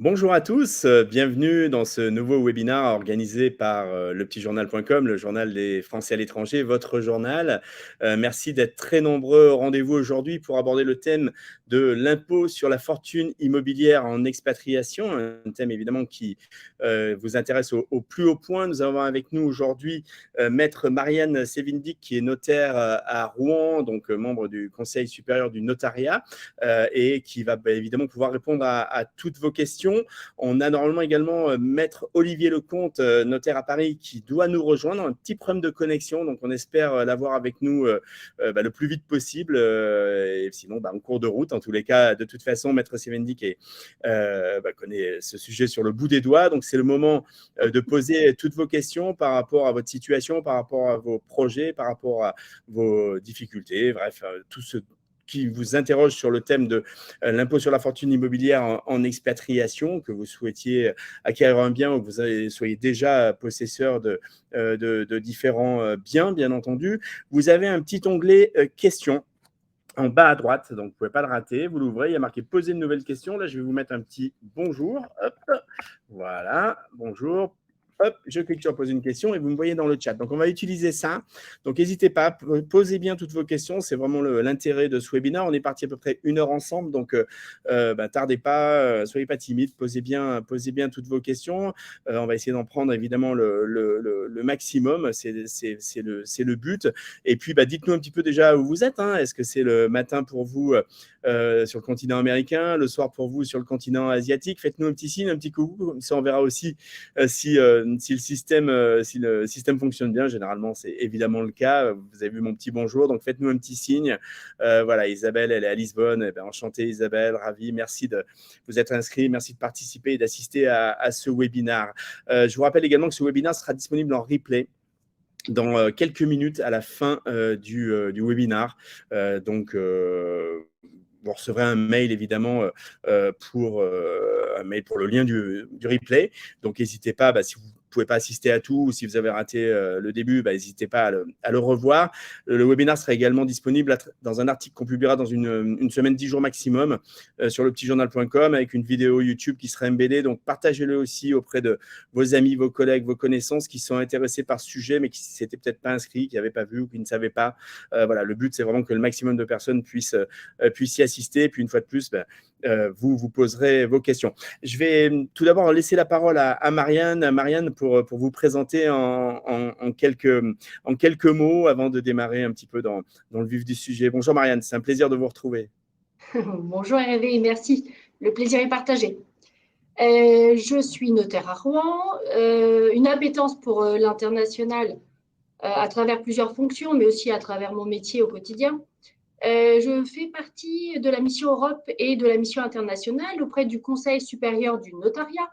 Bonjour à tous, bienvenue dans ce nouveau webinaire organisé par lepetitjournal.com, le journal des Français à l'étranger, votre journal. Merci d'être très nombreux au rendez-vous aujourd'hui pour aborder le thème de l'impôt sur la fortune immobilière en expatriation, un thème évidemment qui vous intéresse au plus haut point. Nous avons avec nous aujourd'hui Maître Marianne Sevindik, qui est notaire à Rouen, donc membre du Conseil supérieur du notariat, et qui va évidemment pouvoir répondre à toutes vos questions. On a normalement également Maître Olivier Lecomte, notaire à Paris, qui doit nous rejoindre. Un petit problème de connexion, donc on espère l'avoir avec nous le plus vite possible. Et sinon, en cours de route, en tous les cas, de toute façon, Maître Sevindik connaît ce sujet sur le bout des doigts. Donc c'est le moment de poser toutes vos questions par rapport à votre situation, par rapport à vos projets, par rapport à vos difficultés, bref, tout ce qui vous interroge sur le thème de l'impôt sur la fortune immobilière en expatriation, que vous souhaitiez acquérir un bien ou que vous soyez déjà possesseur de différents biens, bien entendu. Vous avez un petit onglet questions en bas à droite, donc vous ne pouvez pas le rater. Vous l'ouvrez, il y a marqué poser une nouvelle question. Là, je vais vous mettre un petit bonjour. Hop, voilà, bonjour. Hop, je clique sur poser une question et vous me voyez dans le chat. Donc, on va utiliser ça. Donc, n'hésitez pas, posez bien toutes vos questions. C'est vraiment l'intérêt de ce webinaire. On est parti à peu près 1 heure ensemble. Donc, tardez pas, soyez pas timide, posez bien toutes vos questions. On va essayer d'en prendre évidemment le maximum. C'est le but. Et puis, dites-nous un petit peu déjà où vous êtes. Est-ce que c'est le matin pour vous sur le continent américain, le soir pour vous sur le continent asiatique? Faites-nous un petit signe, un petit coucou. Comme ça, on verra aussi si le système fonctionne bien. Généralement, c'est évidemment le cas. Vous avez vu mon petit bonjour, donc faites-nous un petit signe. Voilà, Isabelle, elle est à Lisbonne. Enchantée, Isabelle, ravie. Merci de vous être inscrit, merci de participer et d'assister à ce webinaire. Je vous rappelle également que ce webinaire sera disponible en replay dans quelques minutes à la fin du webinaire. Vous recevrez un mail évidemment pour le lien du replay. Donc n'hésitez pas, si vous ne pouvez pas assister à tout ou si vous avez raté le début, n'hésitez pas à le revoir. Le webinaire sera également disponible dans un article qu'on publiera dans une semaine, 10 jours maximum sur lepetitjournal.com avec une vidéo YouTube qui sera embedée. Donc partagez-le aussi auprès de vos amis, vos collègues, vos connaissances qui sont intéressés par ce sujet mais qui ne s'étaient peut-être pas inscrits, qui n'avaient pas vu ou qui ne savaient pas. Voilà, le but, c'est vraiment que le maximum de personnes puissent y assister. Et puis, une fois de plus, vous poserez vos questions. Je vais tout d'abord laisser la parole à Marianne. Marianne, pour vous présenter en quelques mots avant de démarrer un petit peu dans le vif du sujet. Bonjour Marianne, c'est un plaisir de vous retrouver. Bonjour Hervé, merci. Le plaisir est partagé. Je suis notaire à Rouen, une appétence pour l'international à travers plusieurs fonctions, mais aussi à travers mon métier au quotidien. Je fais partie de la mission Europe et de la mission internationale auprès du Conseil supérieur du notariat.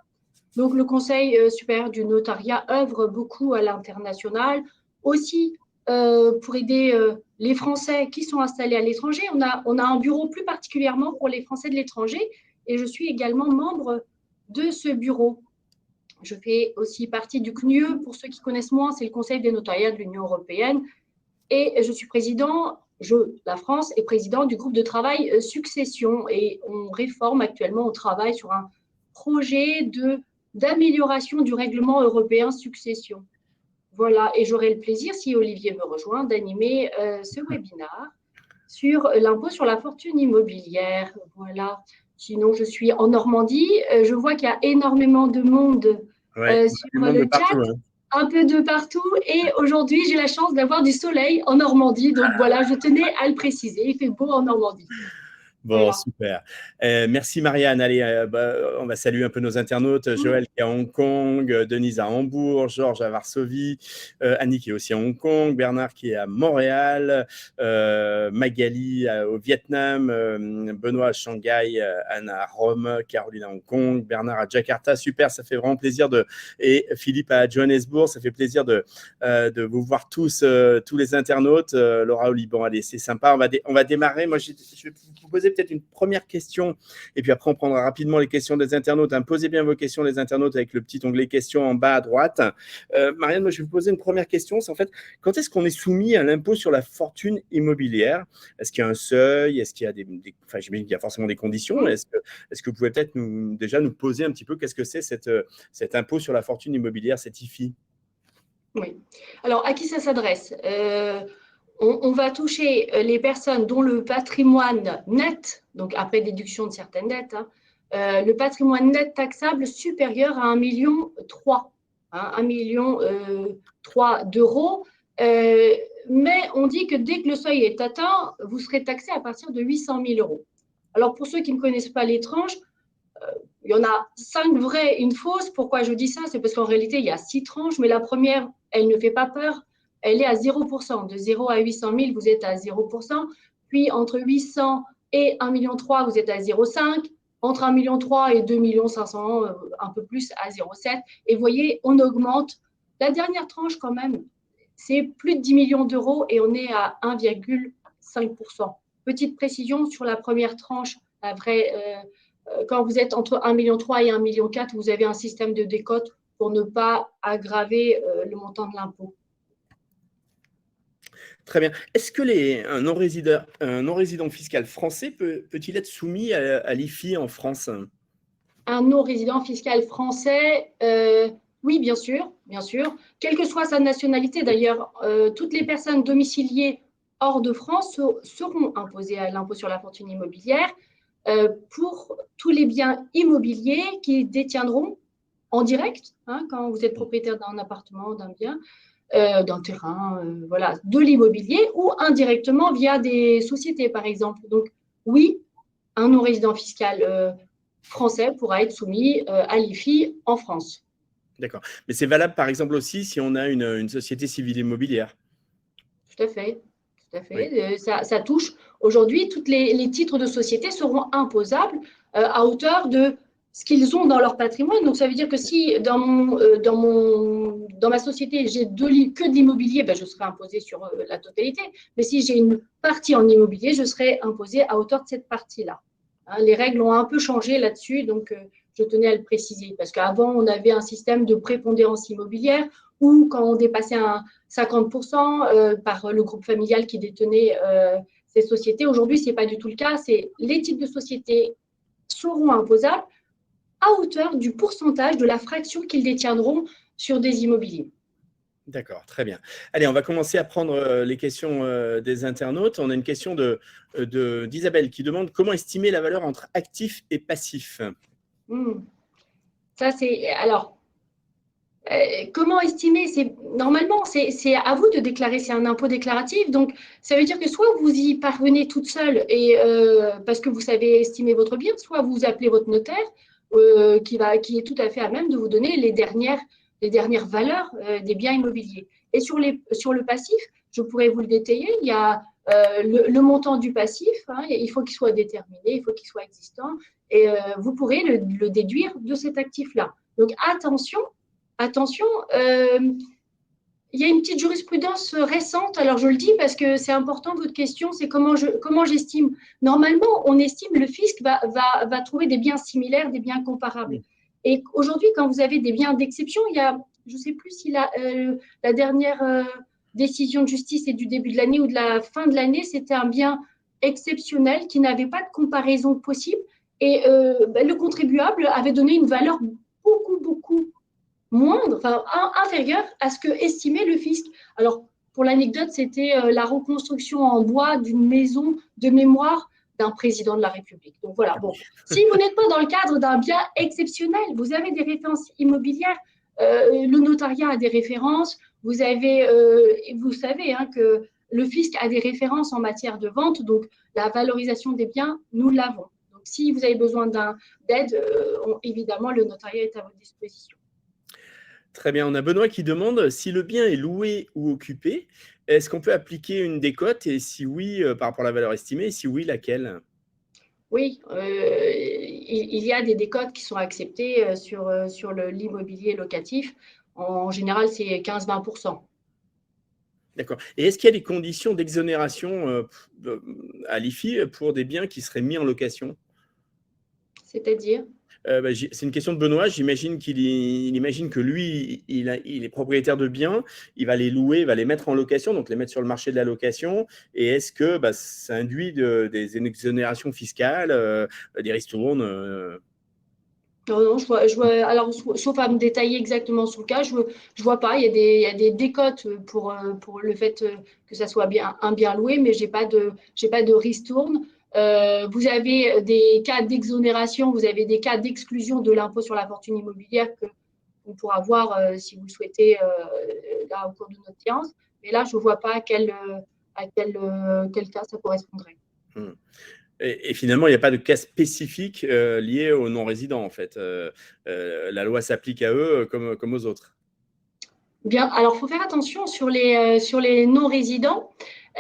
Donc, le Conseil supérieur du notariat œuvre beaucoup à l'international, aussi pour aider les Français qui sont installés à l'étranger. On a un bureau plus particulièrement pour les Français de l'étranger et je suis également membre de ce bureau. Je fais aussi partie du CNUE. Pour ceux qui connaissent moins, c'est le Conseil des notariats de l'Union européenne. Et je suis la France est président du groupe de travail Succession. Et on réforme actuellement, on travaille sur un projet d'amélioration du règlement européen Succession. Voilà, et j'aurai le plaisir, si Olivier me rejoint, d'animer ce webinaire sur l'impôt sur la fortune immobilière. Voilà. Sinon, je suis en Normandie. Je vois qu'il y a énormément de monde sur le chat. Un peu de partout. Et aujourd'hui, j'ai la chance d'avoir du soleil en Normandie. Donc voilà, je tenais à le préciser. Il fait beau en Normandie. Bon, voilà. Super. Merci Marianne. Allez, on va saluer un peu nos internautes. Joël qui est à Hong Kong, Denise à Hambourg, Georges à Varsovie, Annie qui est aussi à Hong Kong, Bernard qui est à Montréal, Magali au Vietnam, Benoît à Shanghai, Anna à Rome, Caroline à Hong Kong, Bernard à Jakarta. Super, ça fait vraiment plaisir et Philippe à Johannesburg. Ça fait plaisir de vous voir tous les internautes. Laura au Liban, allez, c'est sympa. On va démarrer. Moi, je vais vous poser poser peut-être une première question, et puis après, on prendra rapidement les questions des internautes. Hein. Posez bien vos questions, les internautes, avec le petit onglet questions en bas à droite. Marianne, moi, je vais vous poser une première question. C'est en fait, quand est-ce qu'on est soumis à l'impôt sur la fortune immobilière? Est-ce qu'il y a un seuil? Est-ce qu'il y a enfin, j'imagine qu'il y a forcément des conditions. Est-ce que vous pouvez peut-être déjà nous poser un petit peu qu'est-ce que c'est cet impôt sur la fortune immobilière, cet IFI? Oui. Alors, à qui ça s'adresse? On va toucher les personnes dont le patrimoine net, donc après déduction de certaines dettes, hein, le patrimoine net taxable supérieur à 1,3 million, hein, 1,3 million d'euros. Mais on dit que dès que le seuil est atteint, vous serez taxé à partir de 800 000 euros. Alors, pour ceux qui ne connaissent pas les tranches, il y en a 5 vraies, une fausse. Pourquoi je dis ça? C'est parce qu'en réalité, il y a 6 tranches, mais la première, elle ne fait pas peur. Elle est à 0%. De 0 à 800 000, vous êtes à 0%. Puis, entre 800 et 1,3 million, vous êtes à 0,5. Entre 1,3 million et 2,5 millions, un peu plus, à 0,7. Et vous voyez, on augmente. La dernière tranche, quand même, c'est plus de 10 millions d'euros et on est à 1,5%. Petite précision sur la première tranche, la vraie, quand vous êtes entre 1,3 million et 1,4 million, vous avez un système de décote pour ne pas aggraver le montant de l'impôt. Très bien. Est-ce que un non-résident fiscal français peut-il être soumis à l'IFI en France? Un non-résident fiscal français, oui, bien sûr, bien sûr. Quelle que soit sa nationalité, d'ailleurs, toutes les personnes domiciliées hors de France seront imposées à l'impôt sur la fortune immobilière pour tous les biens immobiliers qu'ils détiendront en direct, hein, quand vous êtes propriétaire d'un appartement, d'un bien, d'un terrain, voilà, de l'immobilier, ou indirectement via des sociétés, par exemple. Donc, oui, un non-résident fiscal français pourra être soumis à l'IFI en France. D'accord. Mais c'est valable, par exemple, aussi si on a une société civile immobilière. Tout à fait. Tout à Oui. fait. Ça touche. Aujourd'hui, tous les titres de société seront imposables à hauteur de ce qu'ils ont dans leur patrimoine. Donc, ça veut dire que si dans ma société, j'ai que de l'immobilier, ben, je serai imposé sur la totalité. Mais si j'ai une partie en immobilier, je serai imposé à hauteur de cette partie-là. Hein, les règles ont un peu changé là-dessus, donc je tenais à le préciser. Parce qu'avant, on avait un système de prépondérance immobilière où quand on dépassait un 50% par le groupe familial qui détenait ces sociétés. Aujourd'hui, ce n'est pas du tout le cas. C'est les types de sociétés seront imposables à hauteur du pourcentage de la fraction qu'ils détiendront sur des immobiliers. D'accord, très bien. Allez, on va commencer à prendre les questions des internautes. On a une question d'Isabelle qui demande comment estimer la valeur entre actifs et passifs. Ça, c'est. Alors, comment estimer? Normalement, c'est à vous de déclarer, c'est un impôt déclaratif. Donc, ça veut dire que soit vous y parvenez toute seule et, parce que vous savez estimer votre bien, soit vous appelez votre notaire qui est tout à fait à même de vous donner les dernières valeurs des biens immobiliers. Et sur le passif, je pourrais vous le détailler. Il y a le montant du passif, hein, il faut qu'il soit déterminé, il faut qu'il soit existant, et vous pourrez le déduire de cet actif-là. Donc, attention, il y a une petite jurisprudence récente, alors je le dis parce que c'est important, votre question, c'est comment j'estime. Normalement, on estime, le fisc va trouver des biens similaires, des biens comparables. Et aujourd'hui, quand vous avez des biens d'exception, il y a, je ne sais plus si la dernière décision de justice est du début de l'année ou de la fin de l'année, c'était un bien exceptionnel qui n'avait pas de comparaison possible. Et le contribuable avait donné une valeur beaucoup moindre, enfin inférieure à ce que estimait le fisc. Alors, pour l'anecdote, c'était la reconstruction en bois d'une maison de mémoire d'un président de la République. Donc voilà, bon, si vous n'êtes pas dans le cadre d'un bien exceptionnel, vous avez des références immobilières, le notariat a des références, vous savez hein, que le fisc a des références en matière de vente, donc la valorisation des biens, nous l'avons. Donc si vous avez besoin d'aide, évidemment, le notariat est à votre disposition. Très bien. On a Benoît qui demande si le bien est loué ou occupé, est-ce qu'on peut appliquer une décote et si oui, par rapport à la valeur estimée, et si oui, laquelle? Oui, il y a des décotes qui sont acceptées sur l'immobilier locatif. En général, c'est 15-20%. D'accord. Et est-ce qu'il y a des conditions d'exonération à l'IFI pour des biens qui seraient mis en location? C'est-à-dire? C'est une question de Benoît. J'imagine il imagine que lui, il est propriétaire de biens, il va les louer, il va les mettre en location, donc les mettre sur le marché de la location. Et est-ce que ça induit des exonérations fiscales, des ristournes Non, non, alors, sauf à me détailler exactement son cas, je vois pas. Il y a des décotes pour le fait que ça soit bien, un bien loué, mais j'ai pas de ristourne. Vous avez des cas d'exonération, vous avez des cas d'exclusion de l'impôt sur la fortune immobilière que on pourra voir si vous le souhaitez là au cours de notre séance. Mais là, je ne vois pas à quel cas ça correspondrait. Hmm. Et finalement, il n'y a pas de cas spécifique lié aux non-résidents, en fait. La loi s'applique à eux comme aux autres. Bien, alors il faut faire attention sur les non-résidents.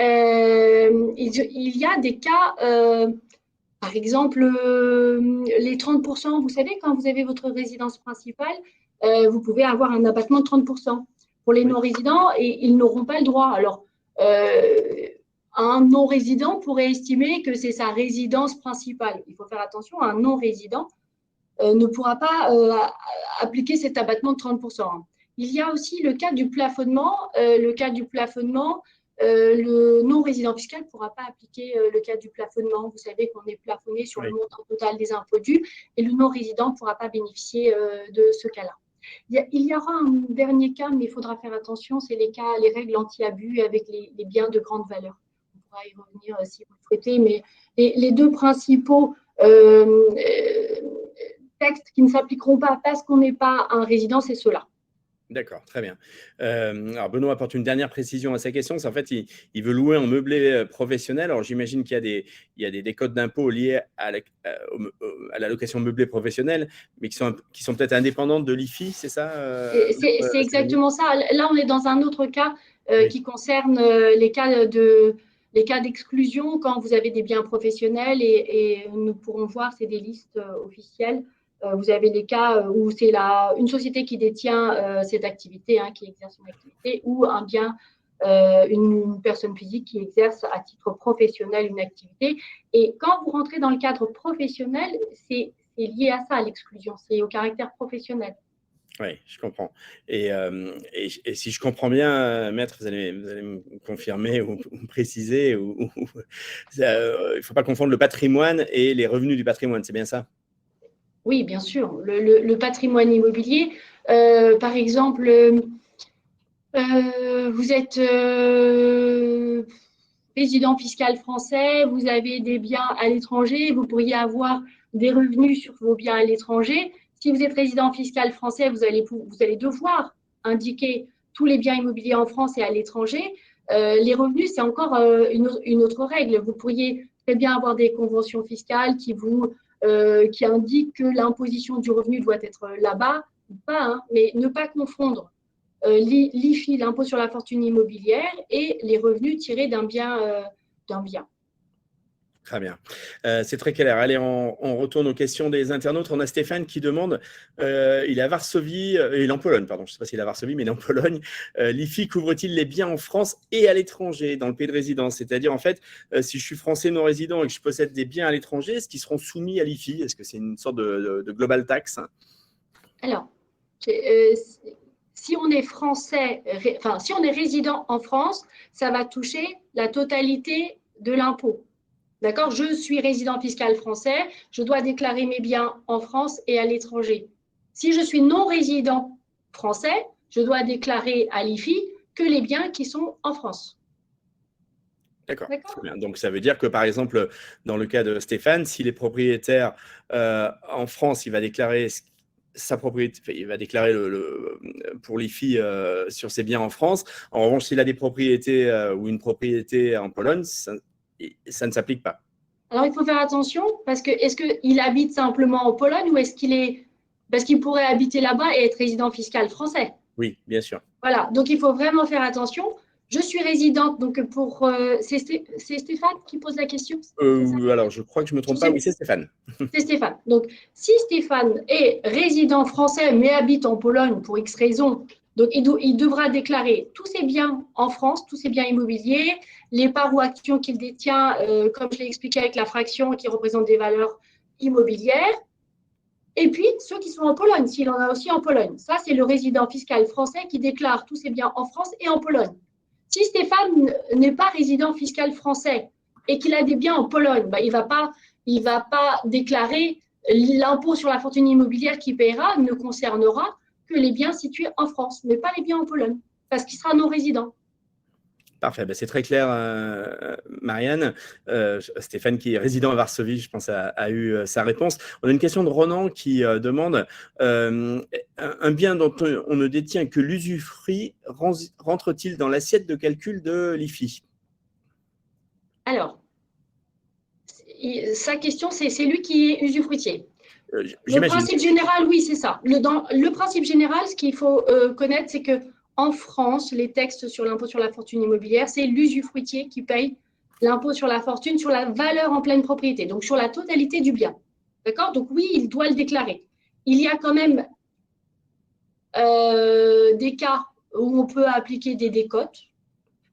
Il y a des cas, par exemple, les 30%, vous savez, quand vous avez votre résidence principale, vous pouvez avoir un abattement de 30% pour les Oui. non-résidents et ils n'auront pas le droit. Alors, un non-résident pourrait estimer que c'est sa résidence principale. Il faut faire attention, un non-résident ne pourra pas appliquer cet abattement de 30%. Il y a aussi le cas du plafonnement. Le non-résident fiscal ne pourra pas appliquer le cas du plafonnement. Vous savez qu'on est plafonné sur le Oui. montant total des impôts dus et le non-résident ne pourra pas bénéficier de ce cas-là. Il y aura un dernier cas, mais il faudra faire attention, c'est les règles anti-abus avec les biens de grande valeur. On pourra y revenir si vous le souhaitez, mais les deux principaux textes qui ne s'appliqueront pas parce qu'on n'est pas un résident, c'est ceux-là. D'accord, très bien. Alors Benoît apporte une dernière précision à sa question. C'est en fait, il veut louer en meublé professionnel. Alors j'imagine qu'il y a des codes d'impôt liés à la location meublée professionnelle, mais qui sont peut-être indépendantes de l'IFI, c'est ça C'est exactement ça. Là, on est dans un autre cas Oui. qui concerne les cas d'exclusion quand vous avez des biens professionnels et nous pourrons voir, c'est des listes officielles. Vous avez les cas où c'est une société qui détient cette activité, qui exerce une activité, ou un bien, une personne physique qui exerce à titre professionnel une activité. Et quand vous rentrez dans le cadre professionnel, c'est lié à ça, à l'exclusion, c'est au caractère professionnel. Oui, je comprends. Et si je comprends bien, maître, vous allez me confirmer ou me préciser, il ne faut pas confondre le patrimoine et les revenus du patrimoine, c'est bien ça? Oui, bien sûr. Le patrimoine immobilier, par exemple, vous êtes résident fiscal français, vous avez des biens à l'étranger, vous pourriez avoir des revenus sur vos biens à l'étranger. Si vous êtes résident fiscal français, vous allez devoir indiquer tous les biens immobiliers en France et à l'étranger. Les revenus, c'est encore une autre règle. Vous pourriez très bien avoir des conventions fiscales qui indiquent que l'imposition du revenu doit être là-bas ou pas, mais ne pas confondre l'IFI, l'impôt sur la fortune immobilière, et les revenus tirés d'un bien. Très bien. C'est très clair. Allez, on retourne aux questions des internautes. On a Stéphane qui demande, il est à Varsovie, il est en Pologne, pardon, je ne sais pas s'il est à Varsovie, mais il est en Pologne. L'IFI couvre-t-il les biens en France et à l'étranger, dans le pays de résidence? C'est-à-dire, en fait, si je suis français non résident et que je possède des biens à l'étranger, est-ce qu'ils seront soumis à l'IFI? Est-ce que c'est une sorte de global tax? Alors, si on est français, si on est résident en France, ça va toucher la totalité de l'impôt. D'accord? Je suis résident fiscal français, je dois déclarer mes biens en France et à l'étranger. Si je suis non résident français, je dois déclarer à l'IFI que les biens qui sont en France. D'accord, très bien. Donc, ça veut dire que, par exemple, dans le cas de Stéphane, s'il est propriétaire en France, il va déclarer sa propriété, il va déclarer pour l'IFI sur ses biens en France. En revanche, s'il a des propriétés ou une propriété en Pologne, ça ne s'applique pas. Alors, il faut faire attention parce que est-ce qu'il habite simplement en Pologne ou est-ce qu'il est. Parce qu'il pourrait habiter là-bas et être résident fiscal français. Oui, bien sûr. Voilà, donc il faut vraiment faire attention. Je suis résidente, donc c'est Stéphane qui pose la question. Alors, je crois que je ne me trompe pas. Oui, c'est Stéphane. C'est Stéphane. Donc, si Stéphane est résident français mais habite en Pologne pour X raison, Donc, il devra déclarer tous ses biens en France, tous ses biens immobiliers, les parts ou actions qu'il détient, comme je l'ai expliqué avec la fraction qui représente des valeurs immobilières, et puis ceux qui sont en Pologne, s'il en a aussi en Pologne. Ça, c'est le résident fiscal français qui déclare tous ses biens en France et en Pologne. Si Stéphane n'est pas résident fiscal français et qu'il a des biens en Pologne, ben, il ne va pas déclarer l'impôt sur la fortune immobilière qu'il paiera, ne concernera que les biens situés en France, mais pas les biens en Pologne, parce qu'il sera non résident. Parfait, ben, c'est très clair, Marianne. Stéphane, qui est résident à Varsovie, je pense, a eu sa réponse. On a une question de Ronan qui demande un bien dont on ne détient que l'usufruit rentre-t-il dans l'assiette de calcul de l'IFI? Alors, sa question, c'est lui qui est usufruitier. Le J'imagine. principe général, oui, c'est ça. Le principe général, ce qu'il faut connaître, c'est que en France, les textes sur l'impôt sur la fortune immobilière, c'est l'usufruitier qui paye l'impôt sur la fortune sur la valeur en pleine propriété, donc sur la totalité du bien. D'accord? Donc oui, il doit le déclarer. Il y a quand même des cas où on peut appliquer des décotes.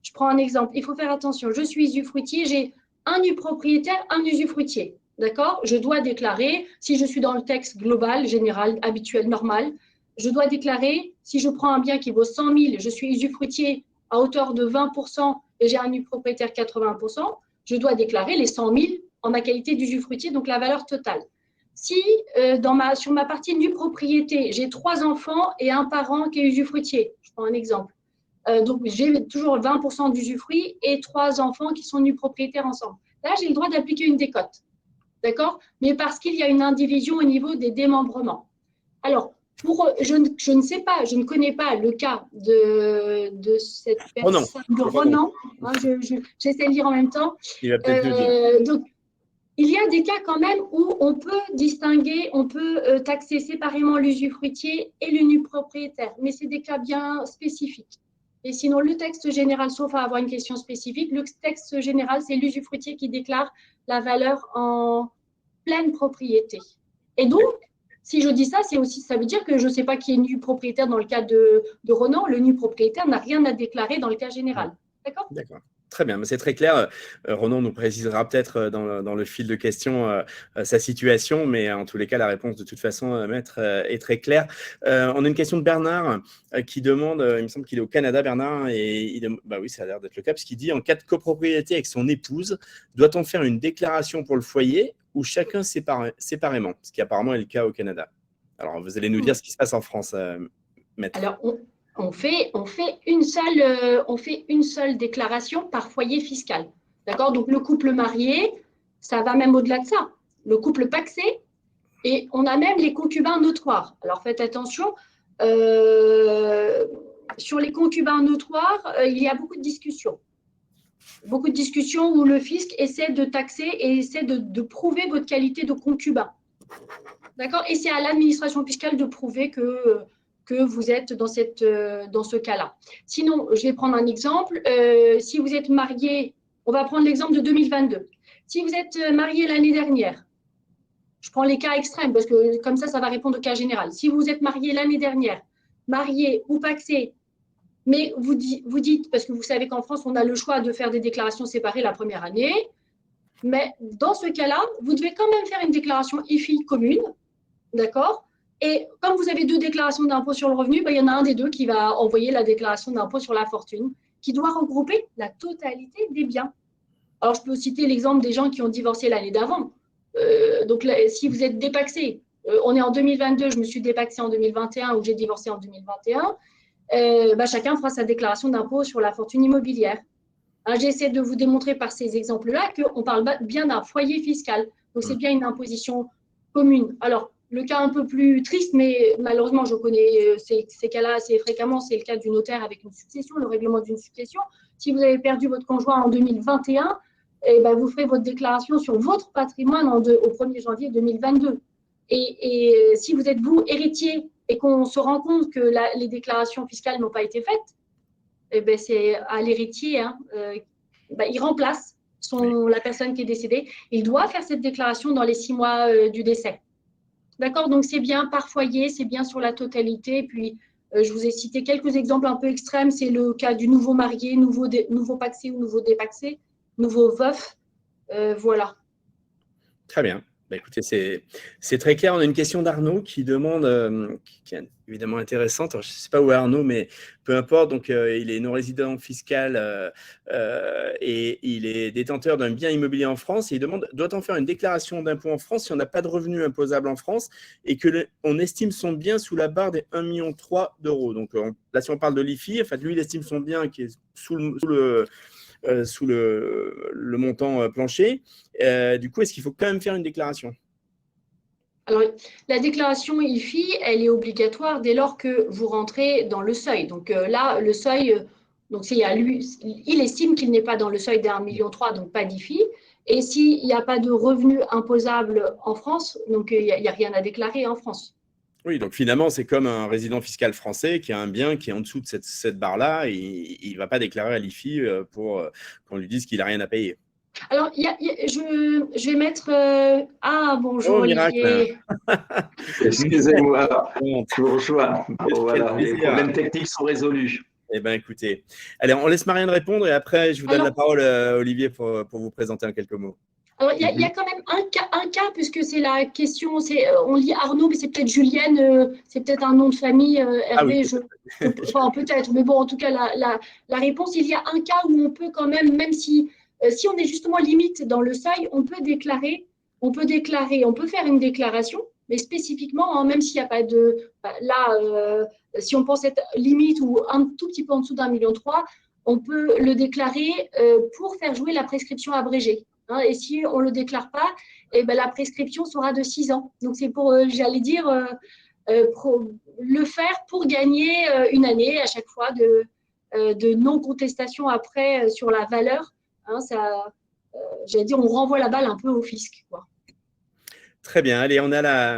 Je prends un exemple. Il faut faire attention. Je suis usufruitier, j'ai un propriétaire, un usufruitier. D'accord? Je dois déclarer, si je suis dans le texte global, général, habituel, normal, je dois déclarer, si je prends un bien qui vaut 100 000, je suis usufruitier à hauteur de 20% et j'ai un propriétaire 80%, je dois déclarer les 100 000 en ma qualité d'usufruitier, donc la valeur totale. Si sur ma partie nue propriété, j'ai 3 enfants et un parent qui est usufruitier, je prends un exemple, donc j'ai toujours 20% d'usufruit et 3 enfants qui sont nus propriétaires ensemble. Là, j'ai le droit d'appliquer une décote. D'accord? Mais parce qu'il y a une indivision au niveau des démembrements. Alors, je ne sais pas, je ne connais pas le cas de cette personne, de Ronan. Hein, j'essaie de lire en même temps. Il va peut-être nous dire. Donc, il y a des cas quand même où on peut distinguer, on peut taxer séparément l'usufruitier et le nu propriétaire, mais c'est des cas bien spécifiques. Et sinon, le texte général, sauf à avoir une question spécifique, le texte général, c'est l'usufruitier qui déclare la valeur en pleine propriété. Et donc, si je dis ça, c'est aussi, ça veut dire que je ne sais pas qui est nu propriétaire dans le cas de Ronan. Le nu propriétaire n'a rien à déclarer dans le cas général. D'accord ? D'accord. Très bien, c'est très clair. Ronan nous précisera peut-être dans le fil de questions sa situation, mais en tous les cas, la réponse de toute façon, maître, est très claire. On a une question de Bernard qui demande, il me semble qu'il est au Canada, Bernard, et bah oui, ça a l'air d'être le cas, puisqu'il dit, en cas de copropriété avec son épouse, doit-on faire une déclaration pour le foyer ou chacun séparément? Ce qui apparemment est le cas au Canada. Alors, vous allez nous dire ce qui se passe en France, maître. Alors, on fait une seule déclaration par foyer fiscal. D'accord? Donc, le couple marié, ça va même au-delà de ça. Le couple pacsé, et on a même les concubins notoires. Alors, faites attention, sur les concubins notoires, il y a beaucoup de discussions. Beaucoup de discussions où le fisc essaie de taxer et essaie de prouver votre qualité de concubin. D'accord? Et c'est à l'administration fiscale de prouver que vous êtes dans ce cas-là. Sinon, je vais prendre un exemple. Si vous êtes marié, on va prendre l'exemple de 2022. Si vous êtes marié l'année dernière, je prends les cas extrêmes parce que comme ça va répondre au cas général. Si vous êtes marié l'année dernière, marié ou pacsé, mais vous dites, parce que vous savez qu'en France, on a le choix de faire des déclarations séparées la première année, mais dans ce cas-là, vous devez quand même faire une déclaration IFI commune, d'accord? Et comme vous avez 2 déclarations d'impôt sur le revenu, il y en a un des deux qui va envoyer la déclaration d'impôt sur la fortune, qui doit regrouper la totalité des biens. Alors, je peux citer l'exemple des gens qui ont divorcé l'année d'avant. Donc, là, si vous êtes dépaxé, on est en 2022, je me suis dépaxé en 2021 ou j'ai divorcé en 2021, chacun fera sa déclaration d'impôt sur la fortune immobilière. Hein, j'essaie de vous démontrer par ces exemples-là qu'on parle bien d'un foyer fiscal. Donc, c'est bien une imposition commune. Alors, le cas un peu plus triste, mais malheureusement, je connais ces cas-là assez fréquemment, c'est le cas du notaire avec une succession, le règlement d'une succession. Si vous avez perdu votre conjoint en 2021, vous ferez votre déclaration sur votre patrimoine au 1er janvier 2022. Et si vous êtes, vous, héritier, et qu'on se rend compte que les déclarations fiscales n'ont pas été faites, c'est à l'héritier, il remplace la personne qui est décédée. Il doit faire cette déclaration dans les 6 mois du décès. D'accord? Donc, c'est bien par foyer, c'est bien sur la totalité. Puis, Je vous ai cité quelques exemples un peu extrêmes. C'est le cas du nouveau marié, nouveau pacsé ou nouveau dépaxé, nouveau veuf. Voilà. Très bien. Bah, écoutez, c'est très clair. On a une question d'Arnaud qui demande, qui est évidemment intéressante. Alors, je ne sais pas où est Arnaud, mais peu importe. Donc, il est non-résident fiscal et il est détenteur d'un bien immobilier en France. Et il demande, doit-on faire une déclaration d'impôt en France si on n'a pas de revenus imposables en France et qu'on estime son bien sous la barre des 1,3 million d'euros. Donc, là, si on parle de l'IFI, en fait, lui, il estime son bien qui est sous le montant plancher. Du coup, est-ce qu'il faut quand même faire une déclaration? Alors, la déclaration IFI, elle est obligatoire dès lors que vous rentrez dans le seuil. Donc là, le seuil, donc il estime qu'il n'est pas dans le seuil des 1,3 million, donc pas d'IFI. Et s'il n'y a pas de revenus imposables en France, donc il n'y a rien à déclarer en France. Oui, donc finalement, c'est comme un résident fiscal français qui a un bien qui est en dessous de cette barre-là et il ne va pas déclarer à l'IFI pour qu'on lui dise qu'il n'a rien à payer. Alors, je vais mettre… Ah, bonjour Oh, miracle! Olivier. Excusez-moi, Quel bonjour. Bon, voilà, les plaisir! problèmes techniques sont résolus. Eh bien, écoutez, allez, on laisse Marianne répondre et après, je vous donne la Alors, parole à Olivier pour vous présenter en quelques mots. Alors, il y a quand même un cas, puisque c'est la question, on lit Arnaud, mais c'est peut-être Julienne, c'est peut-être un nom de famille, Ah oui, Hervé, enfin peut-être, mais bon, en tout cas, la réponse, il y a un cas où on peut quand même si, si on est justement limite dans le seuil, on peut faire une déclaration, mais spécifiquement, hein, même s'il n'y a pas de… si on pense être limite ou un tout petit peu en dessous d'1,3 million, on peut le déclarer pour faire jouer la prescription abrégée. Hein, et si on ne le déclare pas, eh ben, la prescription sera de 6 ans. Donc, c'est pour, j'allais dire, le faire pour gagner une année à chaque fois de non-contestation après sur la valeur. Hein, j'allais dire, on renvoie la balle un peu au fisc, quoi. Très bien. Allez,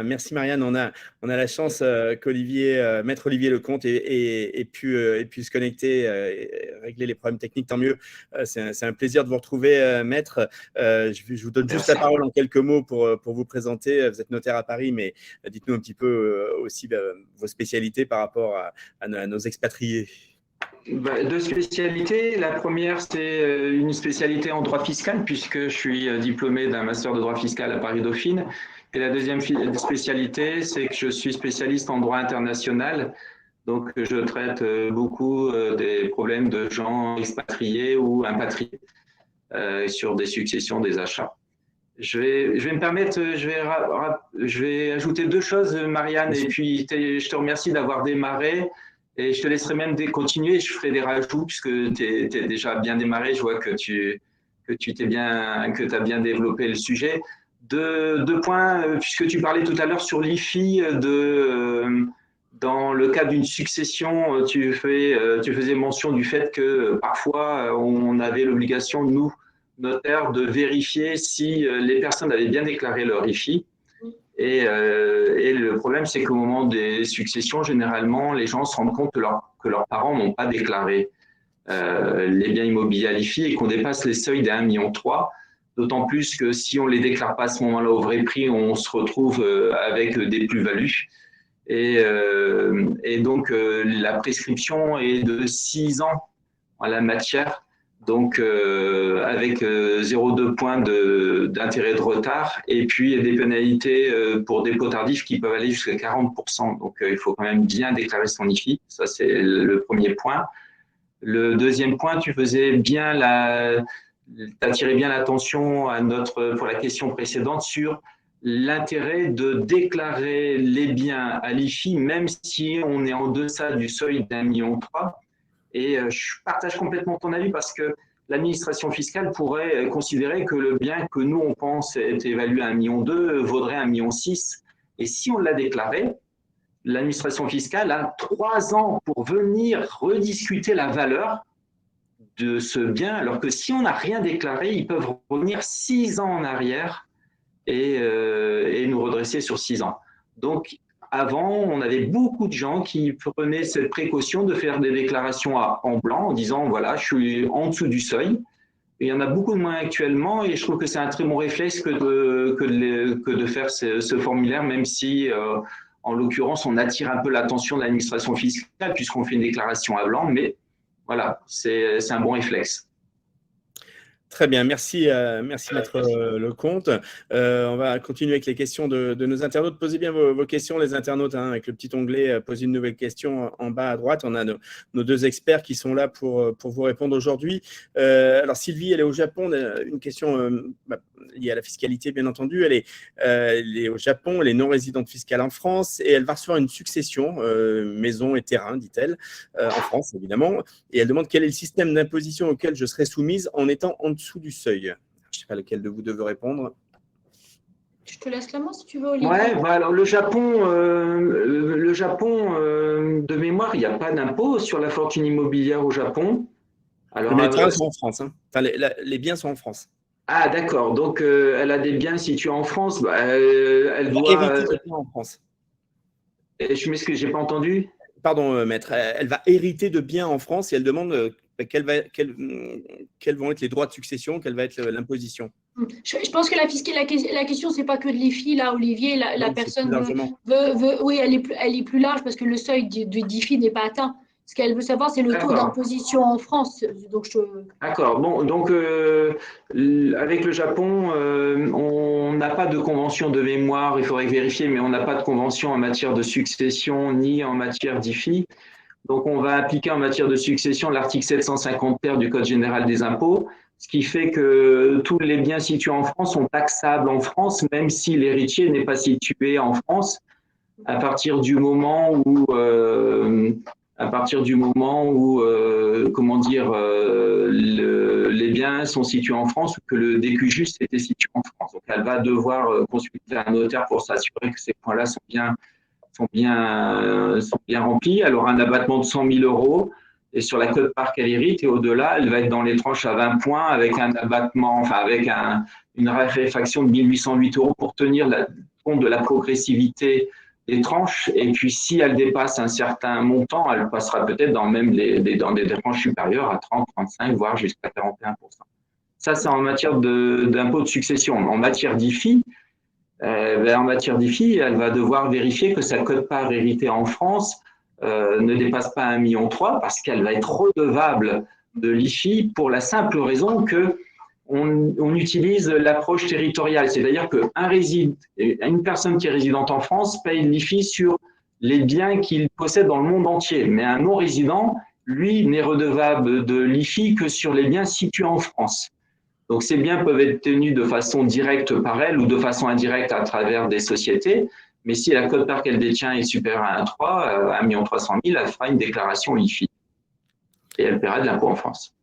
merci Marianne. On a la chance qu'Olivier, Maître Olivier Lecomte ait pu se connecter et régler les problèmes techniques. Tant mieux. C'est un plaisir de vous retrouver, Maître. Je vous donne juste la parole en quelques mots pour vous présenter. Vous êtes notaire à Paris, mais dites-nous un petit peu aussi vos spécialités par rapport à nos expatriés. Deux spécialités. La première, c'est une spécialité en droit fiscal, puisque je suis diplômé d'un master de droit fiscal à Paris-Dauphine. Et la deuxième spécialité, c'est que je suis spécialiste en droit international. Donc, je traite beaucoup des problèmes de gens expatriés ou impatriés sur des successions, des achats. Je vais me permettre, je vais ajouter deux choses, Marianne, et puis je te remercie d'avoir démarré. Et je te laisserai même continuer, je ferai des rajouts puisque tu es déjà bien démarré. Je vois que tu as bien développé le sujet. Deux points, puisque tu parlais tout à l'heure sur l'IFI, dans le cas d'une succession, tu faisais mention du fait que parfois on avait l'obligation, nous, notaires, de vérifier si les personnes avaient bien déclaré leur IFI. Et le problème, c'est qu'au moment des successions, généralement, les gens se rendent compte que leurs parents n'ont pas déclaré les biens immobiliers à l'IFI et qu'on dépasse les seuils des 1,3 million. D'autant plus que si on ne les déclare pas à ce moment-là au vrai prix, on se retrouve avec des plus-values. Et donc, la prescription est de 6 ans en la matière. Donc, avec 0,2 points d'intérêt de retard, et puis des pénalités pour dépôt tardif qui peuvent aller jusqu'à 40%. Donc, il faut quand même bien déclarer son IFI. Ça, c'est le premier point. Le deuxième point, tu attirais bien l'attention pour la question précédente sur l'intérêt de déclarer les biens à l'IFI, même si on est en deçà du seuil d'1,3 million. Et je partage complètement ton avis parce que l'administration fiscale pourrait considérer que le bien que nous, on pense est évalué à 1,2 million vaudrait 1,6 million. Et si on l'a déclaré, l'administration fiscale a 3 ans pour venir rediscuter la valeur de ce bien, alors que si on n'a rien déclaré, ils peuvent revenir 6 ans en arrière et nous redresser sur 6 ans. Donc, avant, on avait beaucoup de gens qui prenaient cette précaution de faire des déclarations en blanc en disant, voilà, je suis en dessous du seuil. Et il y en a beaucoup de moins actuellement et je trouve que c'est un très bon réflexe que de faire ce formulaire, même si En l'occurrence, on attire un peu l'attention de l'administration fiscale puisqu'on fait une déclaration à blanc, mais voilà, c'est un bon réflexe. Très bien, merci, merci Maître Lecomte. On va continuer avec les questions de nos internautes. Posez bien vos questions, les internautes, hein, avec le petit onglet Poser une nouvelle question en bas à droite. On a nos deux experts qui sont là pour vous répondre aujourd'hui. Alors Sylvie, elle est au Japon. Une question liée à la fiscalité, bien entendu. Elle est au Japon, elle est non résidente fiscale en France et elle va recevoir une succession, maison et terrain, dit-elle, en France, évidemment. Et elle demande quel est le système d'imposition auquel je serai soumise en étant en dessous du seuil. Je ne sais pas lequel de vous deux veut répondre. Je te laisse la main si tu veux, Olivier. Ouais, bah alors le Japon, de mémoire, il n'y a pas d'impôt sur la fortune immobilière au Japon. Alors, mais les terrains sont en France. Hein. Enfin, les biens sont en France. Ah, d'accord. Donc, elle a des biens situés en France. Bah, elle doit. Hériter de biens en France. Je m'excuse, je n'ai pas entendu. Pardon, maître. Elle va hériter de biens en France et elle demande quels vont être les droits de succession, quelle va être l'imposition. Je pense que la question, c'est pas que de l'IFI, là, Olivier. La personne veut. Oui, elle est plus large parce que le seuil de d'IFI n'est pas atteint. Ce qu'elle veut savoir, c'est le taux d'imposition en France. D'accord. Bon, donc, avec le Japon, on n'a pas de convention de mémoire, il faudrait vérifier, mais on n'a pas de convention en matière de succession ni en matière d'IFI. Donc, on va appliquer en matière de succession l'article 750 ter du Code général des impôts, ce qui fait que tous les biens situés en France sont taxables en France, même si l'héritier n'est pas situé en France, à partir du moment où, les biens sont situés en France ou que le DQ juste était situé en France. Donc, elle va devoir consulter un notaire pour s'assurer que ces points-là sont bien remplis. Elle aura un abattement de 100 000 euros et sur la quote-part qu'elle hérite, et au-delà, elle va être dans les tranches à 20 points avec un abattement, enfin avec une raréfaction de 1 808 euros pour tenir compte de la progressivité des tranches. Et puis, si elle dépasse un certain montant, elle passera peut-être dans des tranches supérieures à 30, 35, voire jusqu'à 41%. Ça, c'est en matière d'impôt de succession. En matière d'IFI, elle va devoir vérifier que sa quote-part héritée en France ne dépasse pas 1,3 million parce qu'elle va être redevable de l'IFI pour la simple raison qu'on utilise l'approche territoriale. C'est-à-dire qu'une personne qui est résidente en France paye l'IFI sur les biens qu'il possède dans le monde entier. Mais un non-résident, lui, n'est redevable de l'IFI que sur les biens situés en France. Donc, ces biens peuvent être tenus de façon directe par elle ou de façon indirecte à travers des sociétés. Mais si la quote-part qu'elle détient est supérieure à 1,3 300 000, elle fera une déclaration IFI. Et elle paiera de l'impôt en France.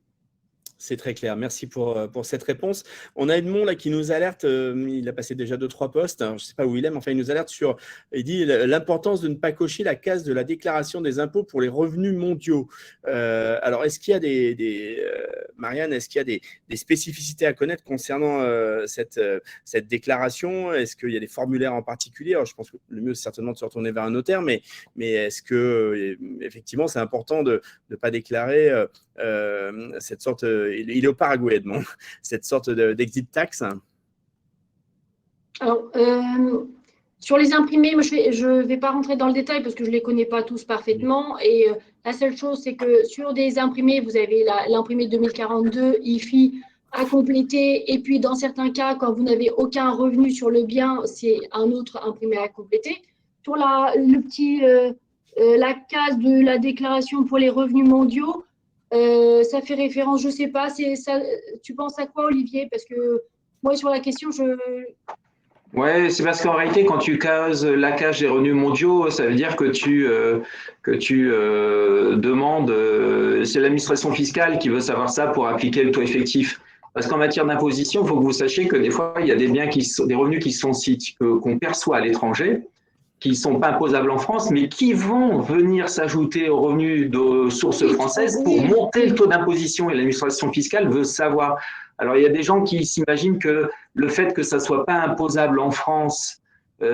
C'est très clair. Merci pour cette réponse. On a Edmond là, qui nous alerte. Il a passé déjà 2-3 postes. Alors, je ne sais pas où il est, mais enfin, il nous alerte sur. Il dit l'importance de ne pas cocher la case de la déclaration des impôts pour les revenus mondiaux. Alors, est-ce qu'il y a Marianne, est-ce qu'il y a des spécificités à connaître concernant cette déclaration? Est-ce qu'il y a des formulaires en particulier? Alors, je pense que le mieux, c'est certainement de se retourner vers un notaire, mais est-ce que, effectivement, c'est important de ne pas déclarer cette sorte. Il est au Paraguay, Edmond, cette sorte d'exit tax. Alors, sur les imprimés, moi, je ne vais pas rentrer dans le détail parce que je ne les connais pas tous parfaitement. Et la seule chose, c'est que sur des imprimés, vous avez l'imprimé 2042 IFI à compléter. Et puis, dans certains cas, quand vous n'avez aucun revenu sur le bien, c'est un autre imprimé à compléter. Sur la case de la déclaration pour les revenus mondiaux, ça fait référence, je ne sais pas, tu penses à quoi, Olivier? Parce que moi, sur la question, Ouais, c'est parce qu'en réalité, quand tu cases la case des revenus mondiaux, ça veut dire que tu demandes, c'est l'administration fiscale qui veut savoir ça pour appliquer le taux effectif. Parce qu'en matière d'imposition, il faut que vous sachiez que des fois, il y a des biens des revenus qu'on perçoit à l'étranger, qui ne sont pas imposables en France, mais qui vont venir s'ajouter aux revenus de sources françaises pour monter le taux d'imposition. Et l'administration fiscale veut savoir. Alors, il y a des gens qui s'imaginent que le fait que ça ne soit pas imposable en France,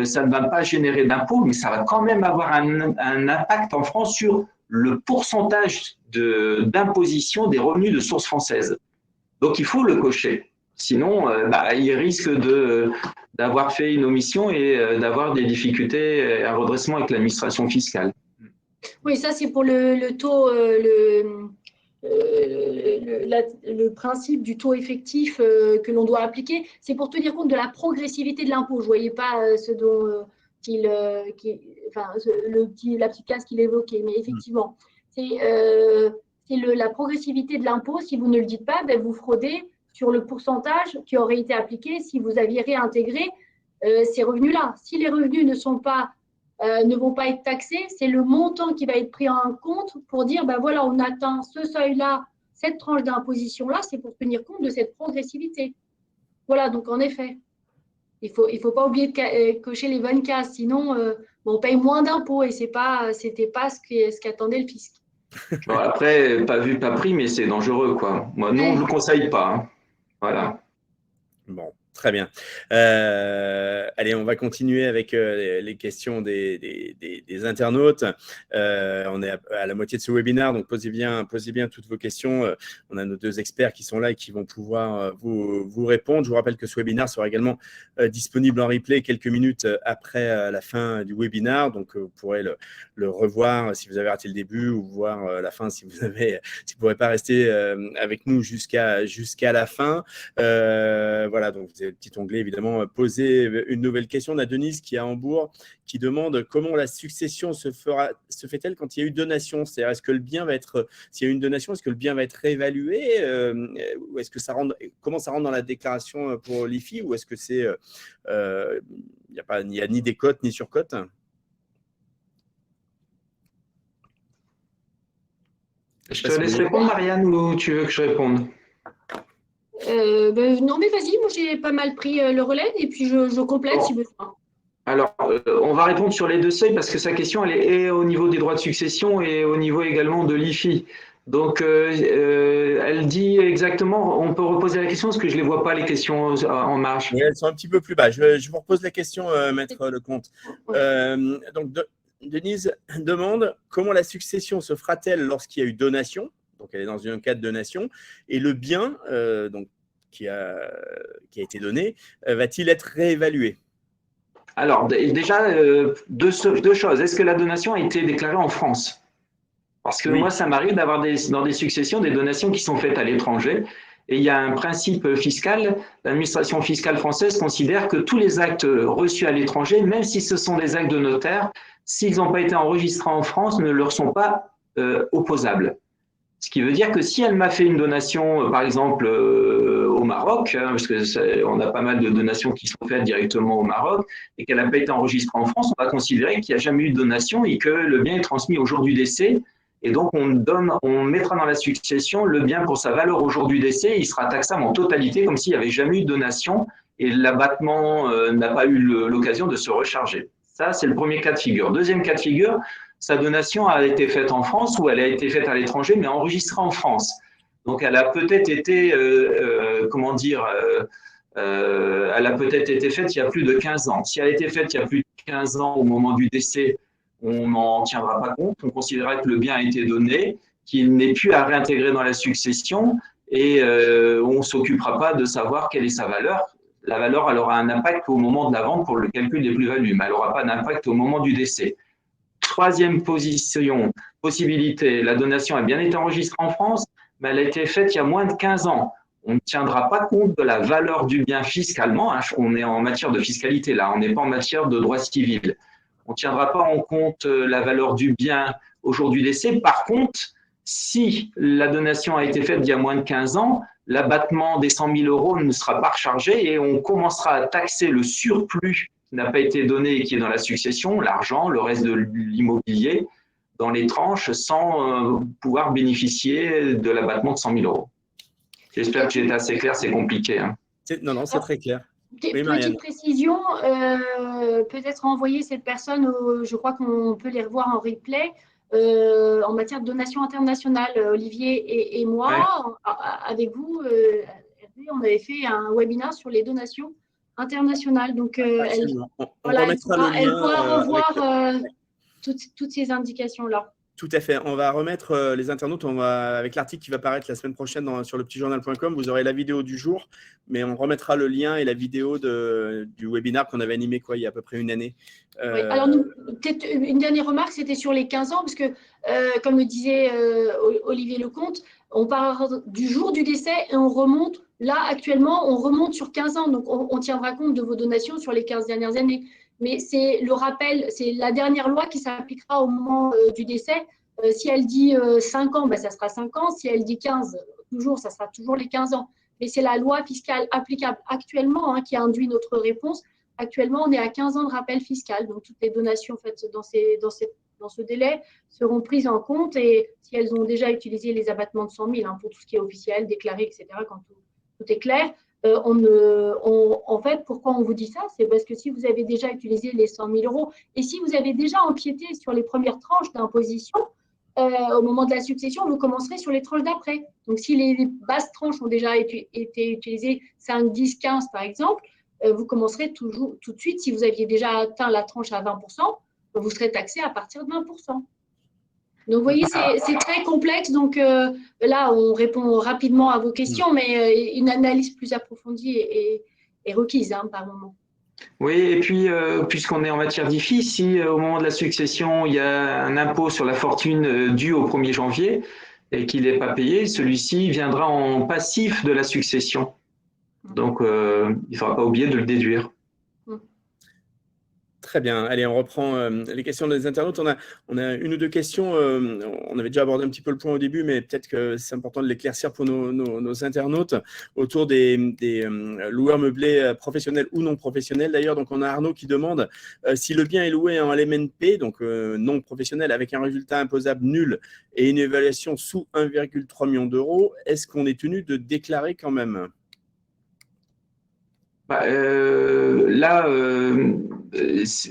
ça ne va pas générer d'impôts, mais ça va quand même avoir un impact en France sur le pourcentage d'imposition des revenus de sources françaises. Donc, il faut le cocher. Sinon, il risque d'avoir fait une omission et d'avoir des difficultés à redressement avec l'administration fiscale. Oui, ça c'est pour le taux, le principe du taux effectif que l'on doit appliquer. C'est pour tenir compte de la progressivité de l'impôt. Je ne voyais pas ce dont la petite case qu'il évoquait, mais effectivement, c'est la progressivité de l'impôt. Si vous ne le dites pas, vous fraudez sur le pourcentage qui aurait été appliqué si vous aviez réintégré ces revenus-là. Si les revenus ne vont pas être taxés, c'est le montant qui va être pris en compte pour dire, voilà, on atteint ce seuil-là, cette tranche d'imposition-là, c'est pour tenir compte de cette progressivité. Voilà, donc en effet, il faut pas oublier de cocher les bonnes cases, sinon on paye moins d'impôts et c'était pas ce qu'attendait le fisc. Bon, après, pas vu, pas pris, mais c'est dangereux, quoi. Moi, non, je ne le conseille pas. Hein. Voilà. Bon, très bien. Allez, on va continuer avec les questions des internautes. On est à la moitié de ce webinaire, donc posez bien toutes vos questions. On a nos deux experts qui sont là et qui vont pouvoir vous répondre. Je vous rappelle que ce webinaire sera également disponible en replay quelques minutes après la fin du webinaire. Donc, vous pourrez le revoir si vous avez raté le début ou voir la fin si vous ne pourrez pas rester avec nous jusqu'à la fin. Voilà, donc vous avez le petit onglet, évidemment, poser une nouvelle question. On a Denise qui est à Hambourg, qui demande comment la succession se fait-elle quand il y a eu donation? C'est-à-dire, s'il y a eu une donation, est-ce que le bien va être réévalué ou est-ce que comment ça rentre dans la déclaration pour l'IFI, ou est-ce que c'est, il n'y a ni décote ni surcote? Je te laisse répondre, Marianne, ou tu veux que je réponde? Non, mais vas-y, moi j'ai pas mal pris le relais et puis je complète si besoin. Alors, on va répondre sur les deux seuils parce que sa question, elle est au niveau des droits de succession et au niveau également de l'IFI. Donc, elle dit exactement, on peut reposer la question parce que je ne les vois pas, les questions en marge. Oui, elles sont un petit peu plus bas. Je vous repose la question, Maître Lecomte. Donc, Denise demande comment la succession se fera-t-elle lorsqu'il y a eu donation? Donc, elle est dans un cas de donation. Et le bien qui a été donné, va-t-il être réévalué? Alors, déjà, deux choses. Est-ce que la donation a été déclarée en France? Parce que moi, ça m'arrive d'avoir dans des successions des donations qui sont faites à l'étranger. Et il y a un principe fiscal. L'administration fiscale française considère que tous les actes reçus à l'étranger, même si ce sont des actes de notaire, s'ils n'ont pas été enregistrés en France, ne leur sont pas opposables. Ce qui veut dire que si elle m'a fait une donation, par exemple, au Maroc, parce qu'on a pas mal de donations qui sont faites directement au Maroc, et qu'elle n'a pas été enregistrée en France, on va considérer qu'il n'y a jamais eu de donation et que le bien est transmis au jour du décès. Et donc, on mettra dans la succession le bien pour sa valeur au jour du décès. Il sera taxable en totalité, comme s'il n'y avait jamais eu de donation et l'abattement n'a pas eu l'occasion de se recharger. Ça, c'est le premier cas de figure. Deuxième cas de figure, sa donation a été faite en France ou elle a été faite à l'étranger, mais enregistrée en France. Donc, elle a peut-être été, elle a peut-être été faite il y a plus de 15 ans. Si elle a été faite il y a plus de 15 ans au moment du décès, on n'en tiendra pas compte. On considérera que le bien a été donné, qu'il n'est plus à réintégrer dans la succession et on ne s'occupera pas de savoir quelle est sa valeur. La valeur, elle aura un impact au moment de la vente pour le calcul des plus-values, mais elle n'aura pas d'impact au moment du décès. Troisième possibilité, la donation a bien été enregistrée en France, mais elle a été faite il y a moins de 15 ans. On ne tiendra pas compte de la valeur du bien fiscalement. On est en matière de fiscalité là, on n'est pas en matière de droit civil. On ne tiendra pas en compte la valeur du bien au jour du décès. Par contre, si la donation a été faite il y a moins de 15 ans, l'abattement des 100 000 euros ne sera pas rechargé et on commencera à taxer le surplus qui n'a pas été donné et qui est dans la succession, l'argent, le reste de l'immobilier, dans les tranches sans pouvoir bénéficier de l'abattement de 100 000 euros. J'espère que j'ai été assez clair, c'est compliqué. Hein. Non, c'est très clair. Oui, petite précision, peut-être envoyer cette personne, je crois qu'on peut les revoir en replay, en matière de donation internationale. Olivier et moi, avec vous, on avait fait un webinaire sur les donations internationales. Donc, elle pourra revoir toutes ces indications-là. Tout à fait. On va remettre les internautes, avec l'article qui va paraître la semaine prochaine sur lepetitjournal.com, vous aurez la vidéo du jour, mais on remettra le lien et la vidéo du webinaire qu'on avait animé il y a à peu près une année. Oui. Alors, peut-être une dernière remarque, c'était sur les 15 ans, parce que, comme le disait Olivier Lecomte, on part du jour du décès et on remonte, là, actuellement, on remonte sur 15 ans. Donc, on tiendra compte de vos donations sur les 15 dernières années. Mais c'est le rappel, c'est la dernière loi qui s'appliquera au moment du décès. Si elle dit 5 ans, ben, ça sera 5 ans. Si elle dit 15, toujours, ça sera toujours les 15 ans. Mais c'est la loi fiscale applicable actuellement qui a induit notre réponse. Actuellement, on est à 15 ans de rappel fiscal. Donc, toutes les donations faites dans ce délai seront prises en compte. Et si elles ont déjà utilisé les abattements de 100 000 pour tout ce qui est officiel, déclaré, etc., quand tout est clair, en fait, pourquoi on vous dit ça? C'est parce que si vous avez déjà utilisé les 100 000 euros et si vous avez déjà empiété sur les premières tranches d'imposition, au moment de la succession, vous commencerez sur les tranches d'après. Donc, si les basses tranches ont déjà été utilisées 5, 10, 15 par exemple, vous commencerez tout de suite, si vous aviez déjà atteint la tranche à 20%, vous serez taxé à partir de 20%. Donc, vous voyez, c'est très complexe. Donc, là, on répond rapidement à vos questions, mais une analyse plus approfondie est requise par moment. Oui, et puis, puisqu'on est en matière d'IFI, si au moment de la succession, il y a un impôt sur la fortune dû au 1er janvier et qu'il n'est pas payé, celui-ci viendra en passif de la succession. Donc, il ne faudra pas oublier de le déduire. Très bien. Allez, on reprend les questions des internautes. On a une ou deux questions. On avait déjà abordé un petit peu le point au début, mais peut-être que c'est important de l'éclaircir pour nos internautes autour des loueurs meublés professionnels ou non professionnels. D'ailleurs, donc on a Arnaud qui demande si le bien est loué en LMNP, donc non professionnel, avec un résultat imposable nul et une évaluation sous 1,3 million d'euros, est-ce qu'on est tenu de déclarer quand même ? Là,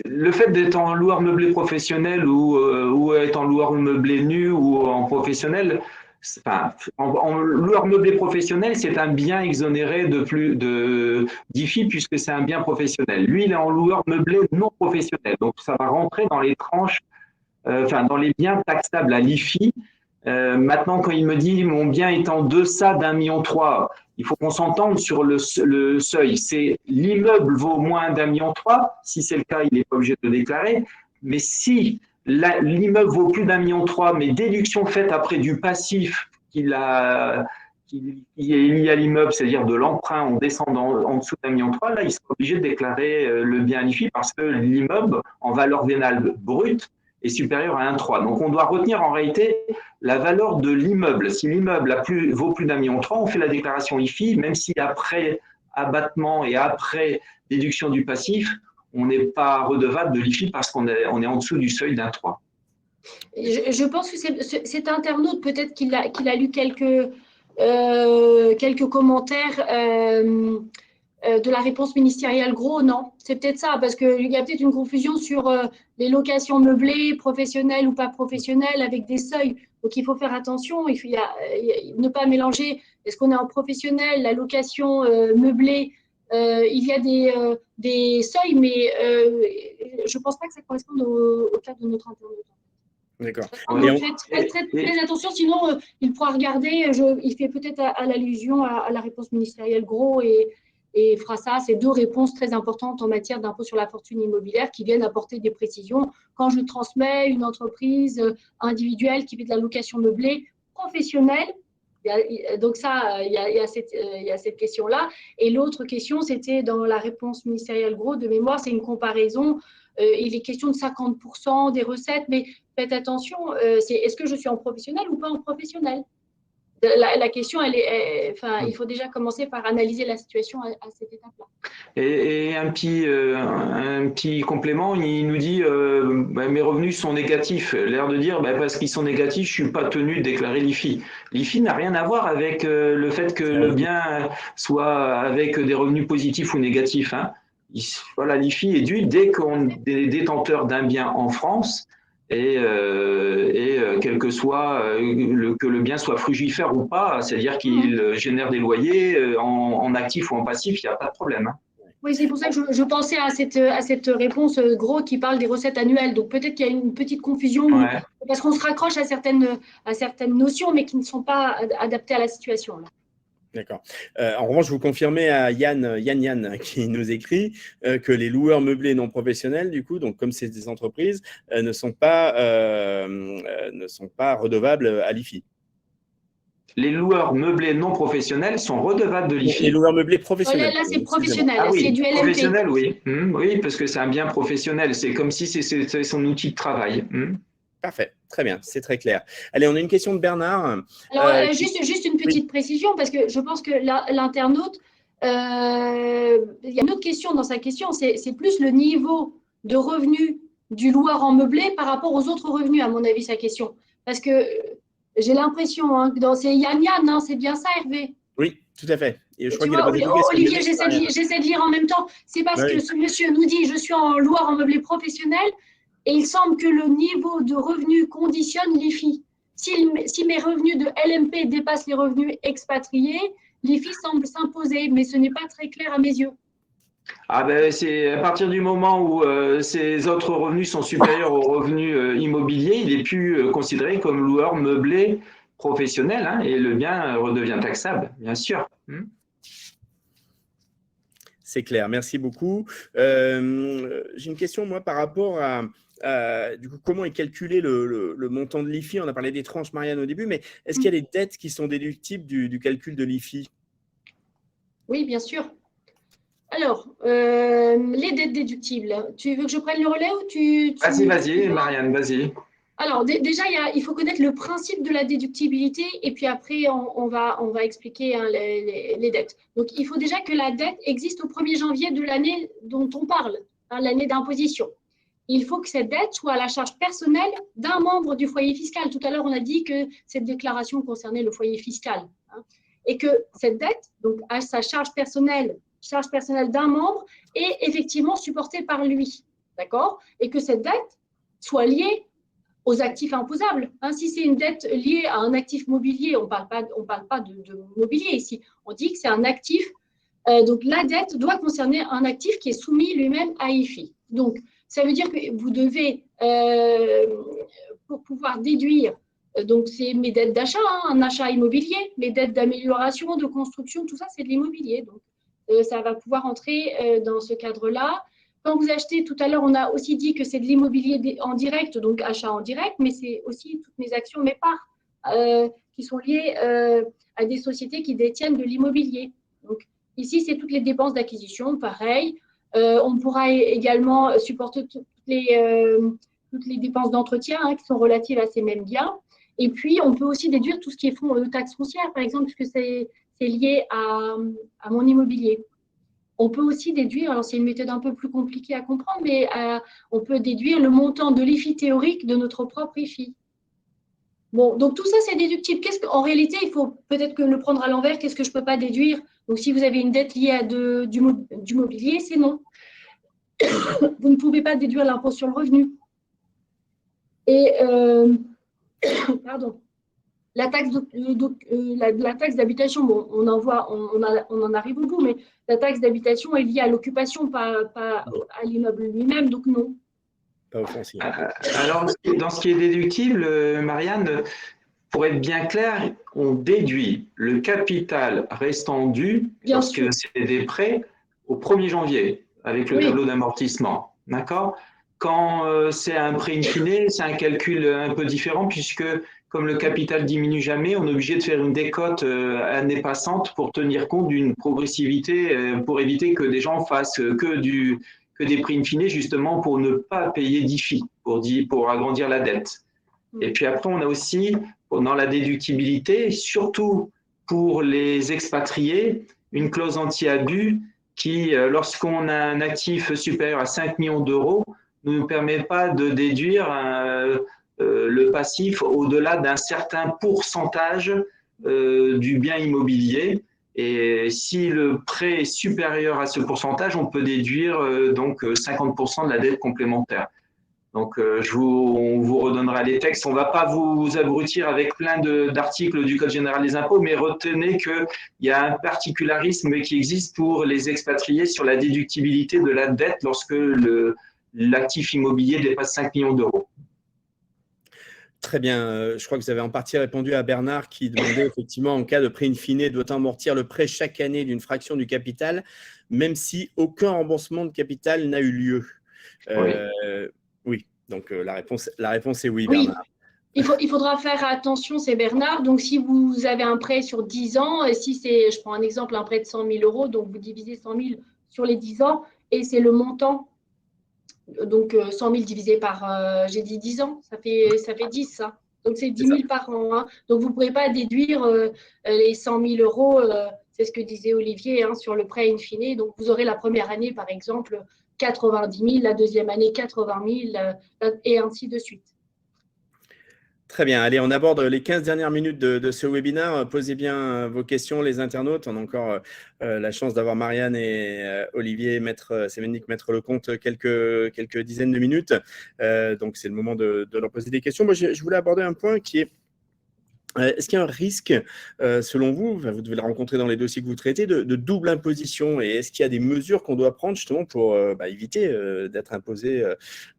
le fait d'être en loueur meublé professionnel ou être en loueur meublé nu ou en professionnel, en loueur meublé professionnel, c'est un bien exonéré d'IFI puisque c'est un bien professionnel. Lui, il est en loueur meublé non professionnel, donc ça va rentrer dans les tranches, dans les biens taxables à l'IFI. Maintenant, quand il me dit mon bien est en deçà d'1,3 million, il faut qu'on s'entende sur le seuil. C'est l'immeuble vaut moins d'1,3 million. Si c'est le cas, il n'est pas obligé de le déclarer. Mais si l'immeuble vaut plus d'1,3 million, mais déduction faite après du passif qui est lié à l'immeuble, c'est-à-dire de l'emprunt en descendant en dessous d'1,3 million, là, il sera obligé de déclarer le bien à l'IFI parce que l'immeuble, en valeur vénale brute, est supérieur à 1,3. Donc, on doit retenir en réalité la valeur de l'immeuble. Si l'immeuble vaut plus d'1,3 million, on fait la déclaration IFI, même si après abattement et après déduction du passif, on n'est pas redevable de l'IFI parce qu'on est en dessous du seuil d'1,3. Je pense que cet internaute, peut-être qu'il a lu quelques commentaires de la réponse ministérielle gros, non, c'est peut-être ça, parce qu'il y a peut-être une confusion sur les locations meublées, professionnelles ou pas professionnelles, avec des seuils. Donc, il faut faire attention, ne pas mélanger, est-ce qu'on est en professionnel, la location meublée, il y a des seuils, mais je ne pense pas que ça corresponde au cas de notre internaute. D'accord. Très attention, sinon il pourra regarder, il fait peut-être à l'allusion à la réponse ministérielle gros et fera ça. C'est deux réponses très importantes en matière d'impôt sur la fortune immobilière qui viennent apporter des précisions. Quand je transmets une entreprise individuelle qui fait de la location meublée professionnelle, donc ça, il y a cette question-là. Et l'autre question, c'était dans la réponse ministérielle gros de mémoire, c'est une comparaison. Il est question de 50% des recettes, mais faites attention, est-ce que je suis en professionnel ou pas en professionnel? La question, il faut déjà commencer par analyser la situation à cette étape-là. Et un petit complément, il nous dit mes revenus sont négatifs. L'air de dire parce qu'ils sont négatifs, je ne suis pas tenu de déclarer l'IFI. L'IFI n'a rien à voir avec le fait que le bien soit avec des revenus positifs ou négatifs. Voilà, l'IFI est due dès qu'on est détenteur d'un bien en France et quel que soit que le bien soit frugifère ou pas, c'est-à-dire qu'il génère des loyers en actif ou en passif, il n'y a pas de problème. Oui, c'est pour ça que je pensais à cette réponse gros qui parle des recettes annuelles. Donc peut-être qu'il y a une petite confusion Ouais. parce qu'on se raccroche à certaines notions, mais qui ne sont pas adaptées à la situation, là. D'accord. En revanche, vous confirmez à Yann qui nous écrit que les loueurs meublés non professionnels, du coup, donc comme c'est des entreprises, ne sont pas redevables à l'IFI. Les loueurs meublés non professionnels sont redevables de Les l'IFI. loueurs meublés Là, professionnels, là, c'est excusez-moi. professionnel, Ah c'est oui, du LMP. professionnel, oui. Oui, parce que c'est un bien professionnel. C'est comme si c'est son outil de travail. Parfait, très bien, c'est très clair. Allez, on a une question de Bernard. Alors, Qui- juste une Oui, petite précision, parce que je pense que l'internaute, il y a une autre question dans sa question, c'est plus le niveau de revenu du loueur en meublé par rapport aux autres revenus, à mon avis, sa question. Parce que j'ai l'impression, hein, que c'est Yann, hein, c'est bien ça, Hervé. oui, tout à fait. Et je Et crois tu qu'il a vois, posé deux questions. Il y Olivier, avait Marianne. j'essaie de lire en même temps. C'est parce que Oui, ce monsieur nous dit, je suis en loueur en meublé professionnel, et il semble que le niveau de revenu conditionne l'IFI. Si mes revenus de LMP dépassent les revenus expatriés, l'IFI semble s'imposer, mais ce n'est pas très clair à mes yeux. Ah ben, c'est à partir du moment où ces autres revenus sont supérieurs aux revenus immobiliers, il est plus considéré comme loueur meublé professionnel, hein, et le bien redevient taxable, bien sûr. c'est clair, merci beaucoup. J'ai une question, moi, par rapport du coup, comment est calculé le montant de l'IFI? On a parlé des tranches, Marianne, au début, mais est-ce qu'il y a des dettes qui sont déductibles du calcul de l'IFI? Oui, bien sûr. Alors, les dettes déductibles. Tu veux que je prenne le relais ou Vas-y, tu vas-y, vois. Marianne, vas-y. Alors, déjà, il faut connaître le principe de la déductibilité et puis après, on va expliquer, hein, les dettes. Donc, il faut déjà que la dette existe au 1er janvier de l'année dont on parle, hein, l'année d'imposition. Il faut que cette dette soit à la charge personnelle d'un membre du foyer fiscal. Tout à l'heure, on a dit que cette déclaration concernait le foyer fiscal, hein, et que cette dette, donc à sa charge personnelle d'un membre, est effectivement supportée par lui. D'accord? Et que cette dette soit liée aux actifs imposables. Hein, si c'est une dette liée à un actif mobilier, on ne parle pas de mobilier ici, on dit que c'est un actif. Donc la dette doit concerner un actif qui est soumis lui-même à IFI. Donc ça veut dire que vous devez, pour pouvoir déduire, donc c'est mes dettes d'achat, hein, un achat immobilier, mes dettes d'amélioration, de construction, tout ça c'est de l'immobilier. Donc ça va pouvoir entrer dans ce cadre-là. Quand vous achetez, tout à l'heure, on a aussi dit que c'est de l'immobilier en direct, donc achat en direct, mais c'est aussi toutes mes actions, mes parts, qui sont liées à des sociétés qui détiennent de l'immobilier. Donc, ici, c'est toutes les dépenses d'acquisition, pareil. On pourra également supporter toutes les dépenses d'entretien, hein, qui sont relatives à ces mêmes biens. Et puis, on peut aussi déduire tout ce qui est taxes foncières, par exemple, puisque c'est lié à mon immobilier. On peut aussi déduire, alors c'est une méthode un peu plus compliquée à comprendre, mais on peut déduire le montant de l'IFI théorique de notre propre IFI. Bon, donc tout ça, c'est déductible. En réalité, il faut peut-être que le prendre à l'envers. Qu'est-ce que je ne peux pas déduire? Donc, si vous avez une dette liée à du mobilier, c'est non. Vous ne pouvez pas déduire l'impôt sur le revenu. Et, pardon, la taxe d'habitation, bon, on en arrive au bout, mais la taxe d'habitation est liée à l'occupation, pas à l'immeuble lui-même, donc non. Pas offensif. Alors, dans ce qui est déductible, Marianne, pour être bien clair, on déduit le capital restant dû lorsque c'est des prêts au 1er janvier avec le tableau d'amortissement. D'accord? Quand c'est un prêt in fine, c'est un calcul un peu différent puisque comme le capital diminue jamais, on est obligé de faire une décote année passante pour tenir compte d'une progressivité, pour éviter que des gens fassent que des prêts in fine, justement pour ne pas payer d'IFI, pour agrandir la dette. Et puis après, on a aussi, dans la déductibilité, surtout pour les expatriés, une clause anti-abus qui, lorsqu'on a un actif supérieur à 5 millions d'euros, ne nous permet pas de déduire le passif au-delà d'un certain pourcentage du bien immobilier. Et si le prêt est supérieur à ce pourcentage, on peut déduire donc 50% de la dette complémentaire. Donc, on vous redonnera les textes. On ne va pas vous abrutir avec plein d'articles du Code général des impôts, mais retenez qu'il y a un particularisme qui existe pour les expatriés sur la déductibilité de la dette lorsque l'actif immobilier dépasse 5 millions d'euros. Très bien. Je crois que vous avez en partie répondu à Bernard qui demandait effectivement, en cas de prêt in fine, doit amortir le prêt chaque année d'une fraction du capital, même si aucun remboursement de capital n'a eu lieu. Oui. Oui, donc la réponse est oui, Oui, Bernard. il faudra faire attention, c'est Bernard. Donc, si vous avez un prêt sur 10 ans, et si c'est, je prends un exemple, un prêt de 100 000 euros, donc vous divisez 100 000 sur les 10 ans, et c'est le montant. Donc, 100 000 divisé par, j'ai dit 10 ans, ça fait 10, ça. Donc, c'est 10 000 par an. Hein. Donc, vous ne pourrez pas déduire les 100 000 euros, c'est ce que disait Olivier, hein, sur le prêt in fine. Donc, vous aurez la première année, par exemple, 90 000, la deuxième année, 80 000, et ainsi de suite. Très bien. Allez, on aborde les 15 dernières minutes de ce webinaire. Posez bien vos questions, les internautes. On a encore la chance d'avoir Marianne et Olivier, Maître Semennik, Maître Lecomte, quelques dizaines de minutes. Donc, c'est le moment de leur poser des questions. Moi, je voulais aborder un point qui est est-ce qu'il y a un risque, selon vous, vous devez le rencontrer dans les dossiers que vous traitez, de double imposition? Et est-ce qu'il y a des mesures qu'on doit prendre justement pour éviter d'être imposé,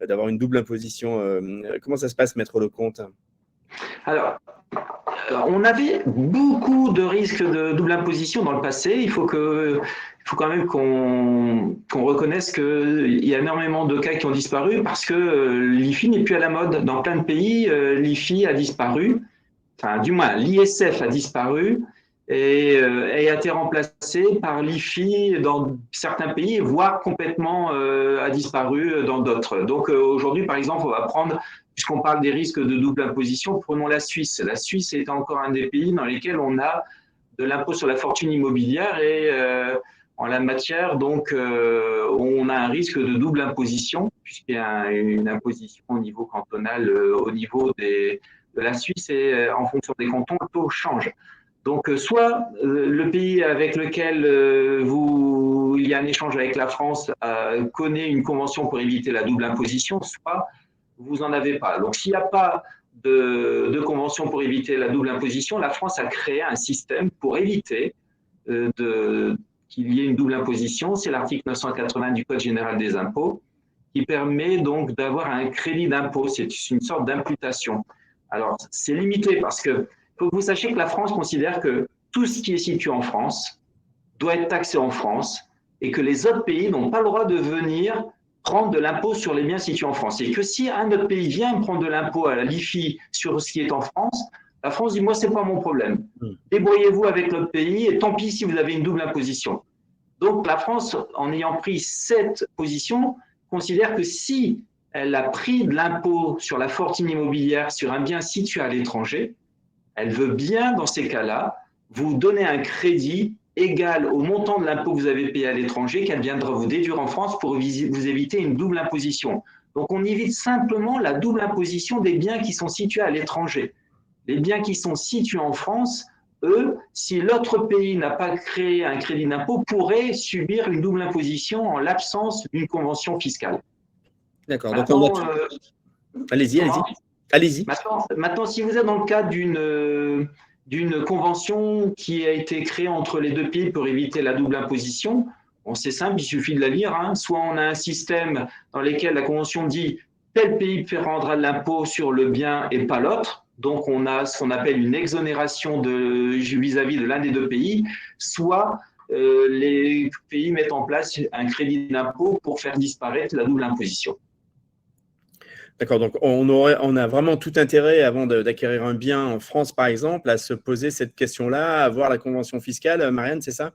d'avoir une double imposition? Comment ça se passe, Maître Lecomte? Alors, on avait beaucoup de risques de double imposition dans le passé. Il faut quand même qu'on reconnaisse qu'il y a énormément de cas qui ont disparu parce que l'IFI n'est plus à la mode. Dans plein de pays, l'IFI a disparu. Enfin, du moins, l'ISF a disparu et a été remplacé par l'IFI dans certains pays, voire complètement a disparu dans d'autres. Donc aujourd'hui, par exemple, on va prendre, puisqu'on parle des risques de double imposition, prenons la Suisse. La Suisse est encore un des pays dans lesquels on a de l'impôt sur la fortune immobilière et en la matière, donc, on a un risque de double imposition, puisqu'il y a une imposition au niveau cantonal, au niveau de la Suisse, et en fonction des cantons, le taux change. Donc, soit le pays avec lequel il y a un échange avec la France connaît une convention pour éviter la double imposition, soit vous n'en avez pas. Donc, s'il n'y a pas de convention pour éviter la double imposition, la France a créé un système pour éviter qu'il y ait une double imposition. C'est l'article 980 du Code général des impôts qui permet donc d'avoir un crédit d'impôt. C'est une sorte d'imputation. Alors, c'est limité parce que faut que vous sachiez que la France considère que tout ce qui est situé en France doit être taxé en France et que les autres pays n'ont pas le droit de venir prendre de l'impôt sur les biens situés en France. Et que si un autre pays vient prendre de l'impôt à la l'IFI sur ce qui est en France, la France dit, moi, ce n'est pas mon problème. Débrouillez-vous avec l'autre pays et tant pis si vous avez une double imposition. Donc, la France, en ayant pris cette position, considère que si elle a pris de l'impôt sur la fortune immobilière sur un bien situé à l'étranger, elle veut bien, dans ces cas-là, vous donner un crédit égal au montant de l'impôt que vous avez payé à l'étranger, qu'elle viendra vous déduire en France pour vous éviter une double imposition. Donc, on évite simplement la double imposition des biens qui sont situés à l'étranger. Les biens qui sont situés en France, eux, si l'autre pays n'a pas créé un crédit d'impôt, pourraient subir une double imposition en l'absence d'une convention fiscale. D'accord. Donc, allez-y. Allez-y. Maintenant, si vous êtes dans le cadre d'une convention qui a été créée entre les deux pays pour éviter la double imposition, bon, c'est simple, il suffit de la lire. Hein. Soit on a un système dans lequel la convention dit tel pays rendra de l'impôt sur le bien et pas l'autre. Donc, on a ce qu'on appelle une exonération vis-à-vis de l'un des deux pays, soit les pays mettent en place un crédit d'impôt pour faire disparaître la double imposition. D'accord, donc on a vraiment tout intérêt, avant d'acquérir un bien en France, par exemple, à se poser cette question-là, à voir la convention fiscale. Marianne, c'est ça?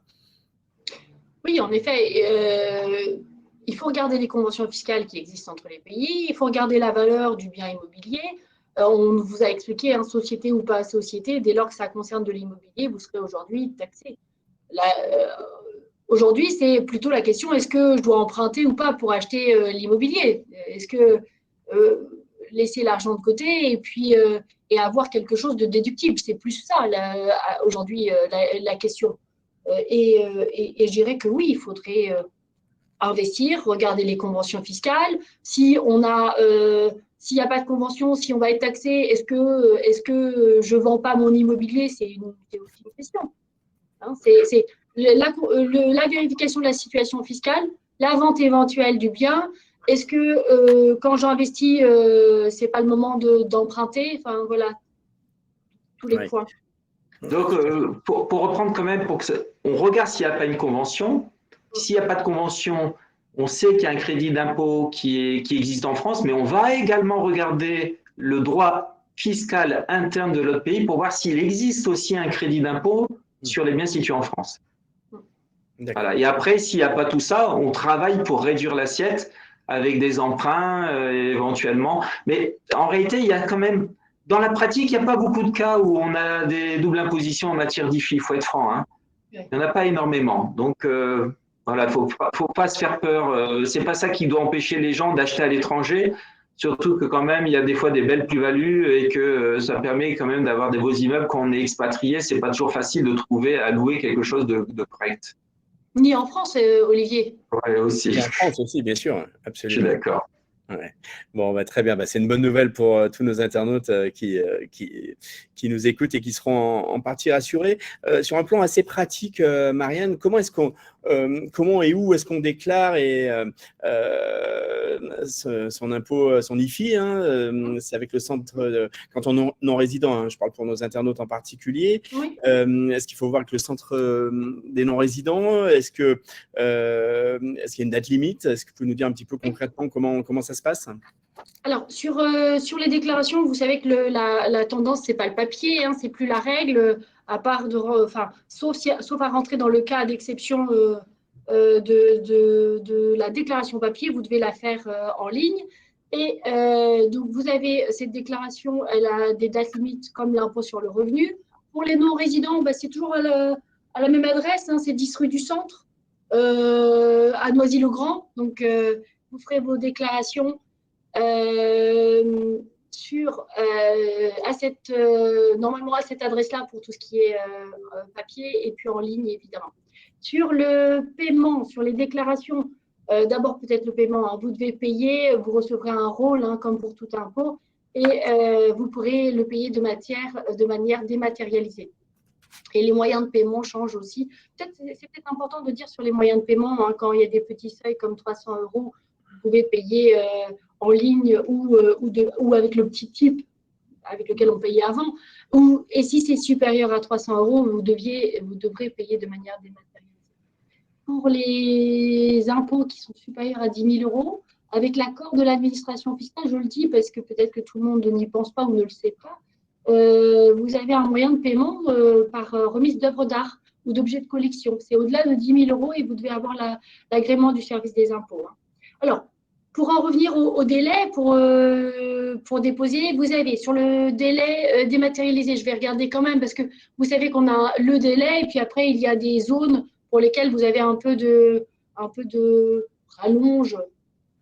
Oui, en effet, il faut regarder les conventions fiscales qui existent entre les pays, il faut regarder la valeur du bien immobilier. On vous a expliqué, hein, société ou pas société, dès lors que ça concerne de l'immobilier, vous serez aujourd'hui taxé. Aujourd'hui, c'est plutôt la question, est-ce que je dois emprunter ou pas pour acheter l'immobilier? Est-ce que laisser l'argent de côté et puis et avoir quelque chose de déductible? C'est plus ça aujourd'hui la question. Et je dirais que oui, il faudrait investir, regarder les conventions fiscales. Si on a, s'il n'y a pas de convention, si on va être taxé, est-ce que je ne vends pas mon immobilier? C'est aussi une question. Hein, c'est la vérification de la situation fiscale, la vente éventuelle du bien. Est-ce que quand j'investis, ce n'est pas le moment d'emprunter? Enfin, voilà, tous les points. Donc, pour reprendre quand même, on regarde s'il n'y a pas une convention. S'il n'y a pas de convention, on sait qu'il y a un crédit d'impôt qui existe en France, mais on va également regarder le droit fiscal interne de l'autre pays pour voir s'il existe aussi un crédit d'impôt sur les biens situés en France. Voilà. Et après, s'il n'y a pas tout ça, on travaille pour réduire l'assiette avec des emprunts éventuellement. Mais en réalité, il y a quand même, dans la pratique, il n'y a pas beaucoup de cas où on a des doubles impositions en matière d'IFI, il faut être franc. Hein. Il n'y en a pas énormément. Donc, voilà, faut pas se faire peur. C'est pas ça qui doit empêcher les gens d'acheter à l'étranger. Surtout que quand même, il y a des fois des belles plus-values et que ça permet quand même d'avoir des beaux immeubles quand on est expatrié. C'est pas toujours facile de trouver à louer quelque chose de correct. Ni en France, Olivier. Oui, aussi. Et en France aussi, bien sûr, absolument. Je suis d'accord. Ouais. Bon, très bien. C'est une bonne nouvelle pour tous nos internautes qui nous écoutent et qui seront en partie rassurés. Sur un plan assez pratique, Marianne, comment et où est-ce qu'on déclare son impôt, son IFI, hein, c'est avec le centre, quand on est non-résident, hein, je parle pour nos internautes en particulier. Oui. Est-ce qu'il faut voir avec le centre des non-résidents? Est-ce qu'il y a une date limite? Est-ce que vous pouvez nous dire un petit peu concrètement comment ça se passe? Alors, sur les déclarations, vous savez que la tendance, ce n'est pas le papier, hein, ce n'est plus la règle, à part sauf à rentrer dans le cas d'exception de la déclaration papier, vous devez la faire en ligne. Et donc, vous avez cette déclaration, elle a des dates limites comme l'impôt sur le revenu. Pour les non-résidents, c'est toujours à la même adresse, hein, c'est 10 rue du Centre, à Noisy-le-Grand. Donc, vous ferez vos déclarations normalement à cette adresse-là pour tout ce qui est papier et puis en ligne, évidemment. Sur le paiement, sur les déclarations, d'abord peut-être le paiement, hein, vous devez payer, vous recevrez un rôle, hein, comme pour tout impôt, et vous pourrez le payer de manière dématérialisée. Et les moyens de paiement changent aussi. C'est peut-être important de dire sur les moyens de paiement, hein, quand il y a des petits seuils comme 300 €, vous pouvez payer en ligne ou avec le petit type avec lequel on payait avant. Et si c'est supérieur à 300 €, vous devrez payer de manière dématérialisée. Pour les impôts qui sont supérieurs à 10 000 €, avec l'accord de l'administration fiscale, je le dis parce que peut-être que tout le monde n'y pense pas ou ne le sait pas, vous avez un moyen de paiement par remise d'œuvres d'art ou d'objets de collection. C'est au-delà de 10 000 € et vous devez avoir l'agrément du service des impôts. Hein. Alors, pour en revenir au délai, pour déposer, vous avez sur le délai dématérialisé, je vais regarder quand même parce que vous savez qu'on a le délai et puis après, il y a des zones pour lesquelles vous avez un peu de rallonge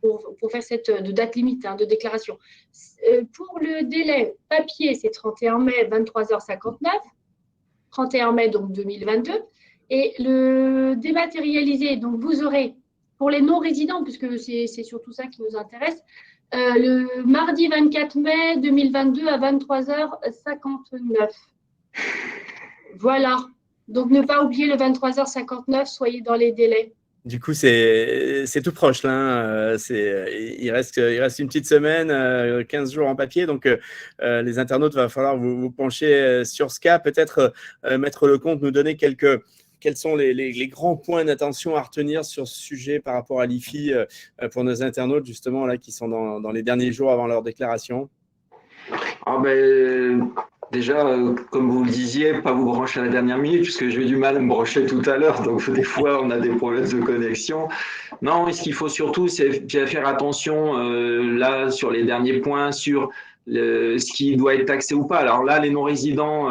pour faire cette date limite, hein, de déclaration. Pour le délai papier, c'est 31 mai, 23h59, 31 mai donc 2022. Et le dématérialisé, donc vous aurez, pour les non-résidents, puisque c'est surtout ça qui nous intéresse, le mardi 24 mai 2022 à 23h59. Voilà. Donc, ne pas oublier le 23h59, soyez dans les délais. Du coup, c'est tout proche là. Il reste une petite semaine, 15 jours en papier. Donc, les internautes, va falloir vous pencher sur ce cas. Peut-être Maître Lecomte nous donner quels sont les grands points d'attention à retenir sur ce sujet par rapport à l'IFI pour nos internautes, justement, là, qui sont dans les derniers jours avant leur déclaration. Déjà, comme vous le disiez, pas vous brancher à la dernière minute, puisque j'ai eu du mal à me brancher tout à l'heure, donc des fois on a des problèmes de connexion. Non, ce qu'il faut surtout, c'est faire attention là sur les derniers points, sur ce qui doit être taxé ou pas. Alors là, les non-résidents,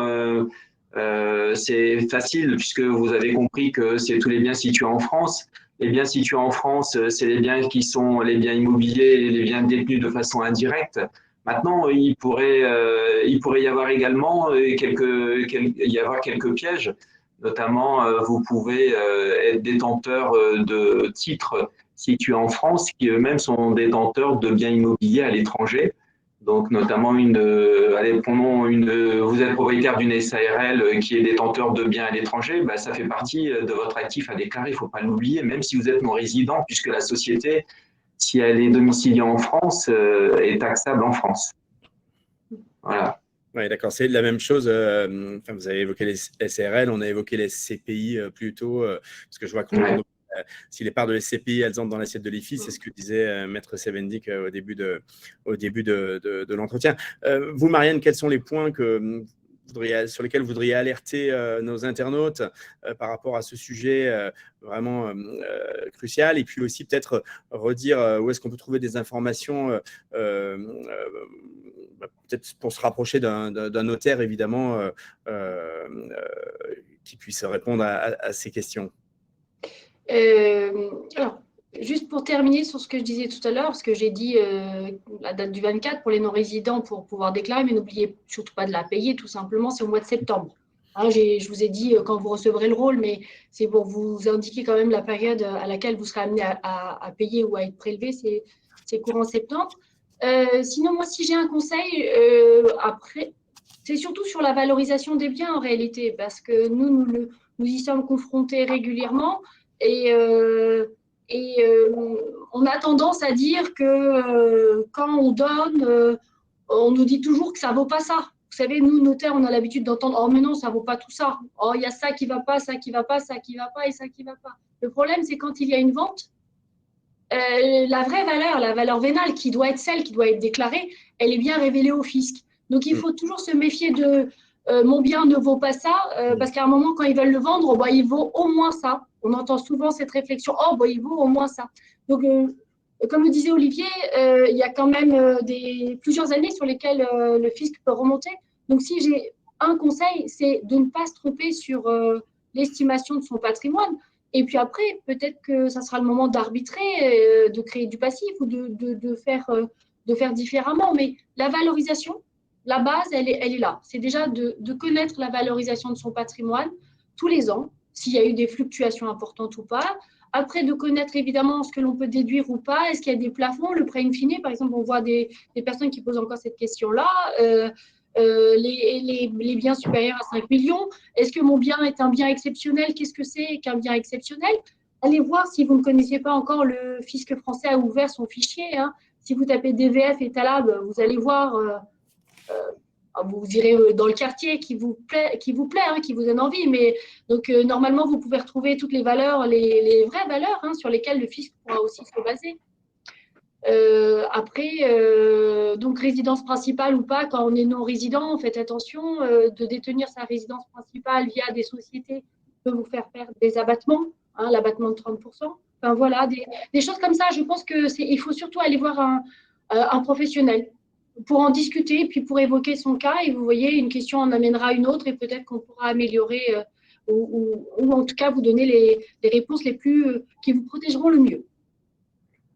c'est facile, puisque vous avez compris que c'est tous les biens situés en France. Les biens situés en France, c'est les biens qui sont les biens immobiliers et les biens détenus de façon indirecte. Maintenant, il pourrait y avoir également quelques pièges. Notamment, vous pouvez être détenteur de titres situés en France qui eux-mêmes sont détenteurs de biens immobiliers à l'étranger. Donc, notamment, vous êtes propriétaire d'une SARL qui est détenteur de biens à l'étranger, bah, ça fait partie de votre actif à déclarer, il ne faut pas l'oublier, même si vous êtes non-résident, puisque la société, si elle est domiciliée en France, est taxable en France. Voilà. Oui, d'accord, c'est la même chose. Vous avez évoqué les SARL, on a évoqué les SCPI plus tôt, parce que je vois que si les parts de SCPI, elles entrent dans l'assiette de l'IFI, c'est ce que disait Maître Sevendic au début de l'entretien. Vous, Marianne, quels sont les points sur lesquels vous voudriez alerter nos internautes par rapport à ce sujet vraiment crucial, et puis aussi peut-être redire où est-ce qu'on peut trouver des informations peut-être pour se rapprocher d'un notaire, évidemment, qui puisse répondre à ces questions. Alors, juste pour terminer sur ce que je disais tout à l'heure, parce que j'ai dit la date du 24 pour les non-résidents pour pouvoir déclarer, mais n'oubliez surtout pas de la payer, tout simplement, c'est au mois de septembre. Hein, je vous ai dit quand vous recevrez le rôle, mais c'est pour vous indiquer quand même la période à laquelle vous serez amené à payer ou à être prélevé, c'est courant septembre. Sinon, moi, si j'ai un conseil, après, c'est surtout sur la valorisation des biens en réalité, parce que nous y sommes confrontés régulièrement et on a tendance à dire que quand on donne, on nous dit toujours que ça ne vaut pas ça. Vous savez, nous, notaires, on a l'habitude d'entendre « Oh, mais non, ça ne vaut pas tout ça. Oh, il y a ça qui ne va pas, ça qui ne va pas, ça qui ne va pas et ça qui ne va pas. » Le problème, c'est quand il y a une vente, la vraie valeur, la valeur vénale qui doit être celle qui doit être déclarée, elle est bien révélée au fisc. Donc, il faut toujours se méfier de mon bien ne vaut pas ça, parce qu'à un moment, quand ils veulent le vendre, bah, il vaut au moins ça. On entend souvent cette réflexion, oh, bah, il vaut au moins ça. Donc, comme le disait Olivier, il y a quand même plusieurs années sur lesquelles le fisc peut remonter. Donc, si j'ai un conseil, c'est de ne pas se tromper sur l'estimation de son patrimoine. Et puis après, peut-être que ça sera le moment d'arbitrer, de créer du passif ou de faire différemment. Mais la valorisation, la base, elle est là. C'est déjà de connaître la valorisation de son patrimoine tous les ans, s'il y a eu des fluctuations importantes ou pas. Après, de connaître évidemment ce que l'on peut déduire ou pas. Est-ce qu'il y a des plafonds? Le prêt in fine, par exemple, on voit des personnes qui posent encore cette question-là. Les biens supérieurs à 5 millions. Est-ce que mon bien est un bien exceptionnel? Qu'est-ce que c'est qu'un bien exceptionnel? Allez voir si vous ne connaissiez pas encore, le fisc français a ouvert son fichier. Hein. Si vous tapez DVF et Talab, vous allez voir, vous irez dans le quartier qui vous plaît, hein, qui vous donne envie. Mais donc, normalement, vous pouvez retrouver toutes les valeurs, les vraies valeurs hein, sur lesquelles le fisc pourra aussi se baser. Après, donc résidence principale ou pas, quand on est non-résident, faites attention de détenir sa résidence principale via des sociétés peut vous faire perdre des abattements, hein, l'abattement de 30%. Enfin voilà, des choses comme ça. Je pense qu'il faut surtout aller voir un professionnel pour en discuter, puis pour évoquer son cas. Et vous voyez, une question en amènera une autre et peut-être qu'on pourra améliorer ou en tout cas vous donner les réponses qui vous protégeront le mieux.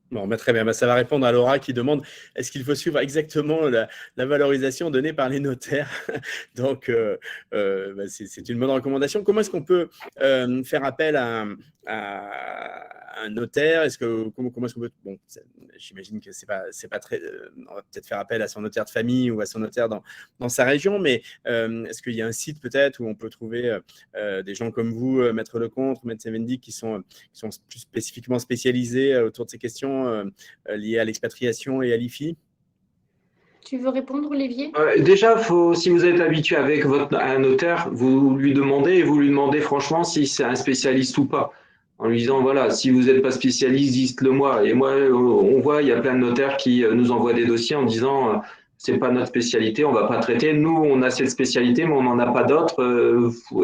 Bon, très bien. Ça va répondre à Laura qui demande est-ce qu'il faut suivre exactement la valorisation donnée par les notaires. Donc, c'est une bonne recommandation. Comment est-ce qu'on peut faire appel à un notaire? Comment est-ce qu'on peut… Bon, j'imagine que c'est pas très… on va peut-être faire appel à son notaire de famille ou à son notaire dans sa région, mais est-ce qu'il y a un site peut-être où on peut trouver des gens comme vous, Maître Lecomte, Maître Sevendic, qui sont plus spécifiquement spécialisés autour de ces questions liées à l'expatriation et à l'IFI? Tu veux répondre, Olivier? Déjà, si vous êtes habitué avec un notaire, vous lui demandez franchement si c'est un spécialiste ou pas. En lui disant, voilà, si vous n'êtes pas spécialiste, dites-le moi. Et moi, on voit, il y a plein de notaires qui nous envoient des dossiers en disant, c'est pas notre spécialité, on va pas traiter. Nous, on a cette spécialité, mais on n'en a pas d'autres.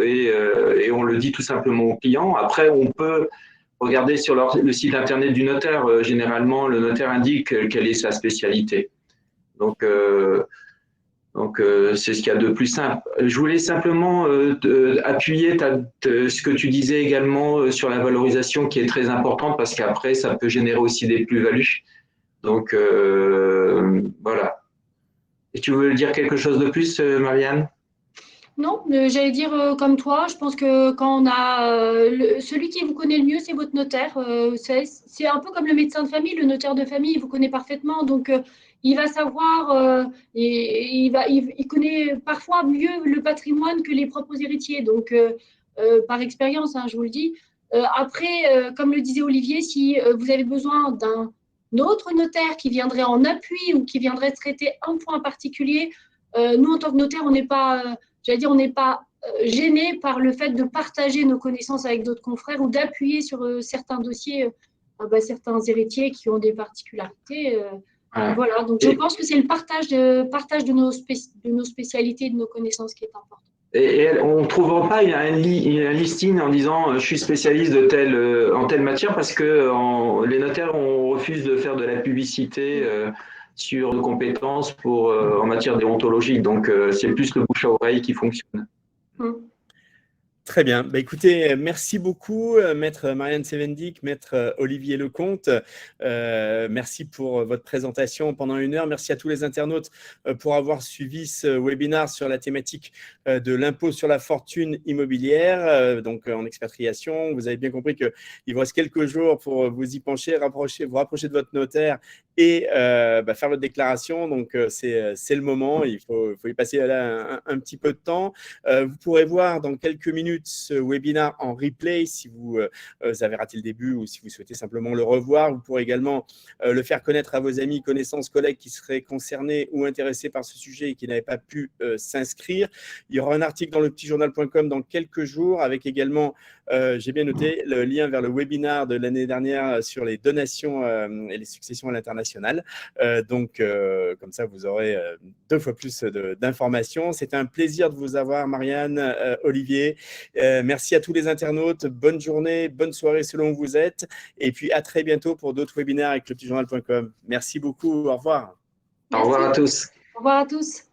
Et on le dit tout simplement aux clients. Après, on peut regarder sur le site internet du notaire. Généralement, le notaire indique quelle est sa spécialité. Donc, c'est ce qu'il y a de plus simple. Je voulais simplement appuyer ce que tu disais également sur la valorisation qui est très importante parce qu'après, ça peut générer aussi des plus-values. Donc, voilà. Et tu veux dire quelque chose de plus, Marianne? Non, j'allais dire comme toi, je pense que quand on a celui qui vous connaît le mieux, c'est votre notaire. C'est un peu comme le médecin de famille, le notaire de famille, il vous connaît parfaitement, donc il va savoir, il connaît parfois mieux le patrimoine que les propres héritiers, donc par expérience, hein, je vous le dis. Après, comme le disait Olivier, si vous avez besoin d'un autre notaire qui viendrait en appui ou qui viendrait traiter un point particulier, nous, en tant que notaire, on n'est pas j'allais dire, on n'est pas gêné par le fait de partager nos connaissances avec d'autres confrères ou d'appuyer sur certains dossiers, certains héritiers qui ont des particularités. Ouais. Voilà, donc je pense que c'est le partage de nos spécialités, de nos connaissances qui est important. Et on ne trouvera pas un listing en disant je suis spécialiste en telle matière parce que les notaires on refuse de faire de la publicité sur nos compétences en matière déontologique. Donc c'est plus le bouche à oreille qui fonctionne. Très bien. Bah, écoutez, merci beaucoup, maître Marianne Sevendic, maître Olivier Lecomte. Merci pour votre présentation pendant 1 heure. Merci à tous les internautes pour avoir suivi ce webinaire sur la thématique de l'impôt sur la fortune immobilière, donc en expatriation. Vous avez bien compris qu'il vous reste quelques jours pour vous y pencher, vous rapprocher de votre notaire et faire votre déclaration. Donc, c'est le moment. Il faut y passer là un petit peu de temps. Vous pourrez voir dans quelques minutes ce webinaire en replay si vous avez raté le début ou si vous souhaitez simplement le revoir. Vous pourrez également le faire connaître à vos amis, connaissances, collègues qui seraient concernés ou intéressés par ce sujet et qui n'avaient pas pu s'inscrire. Il y aura un article dans lepetitjournal.com dans quelques jours avec également, j'ai bien noté, le lien vers le webinaire de l'année dernière sur les donations et les successions à l'international. Donc, comme ça, vous aurez 2 fois plus d'informations. C'était un plaisir de vous avoir, Marianne, Olivier. Merci à tous les internautes. Bonne journée, bonne soirée selon où vous êtes. Et puis, à très bientôt pour d'autres webinaires avec lepetitjournal.com. Merci beaucoup. Au revoir. Merci. Au revoir à tous. Au revoir à tous.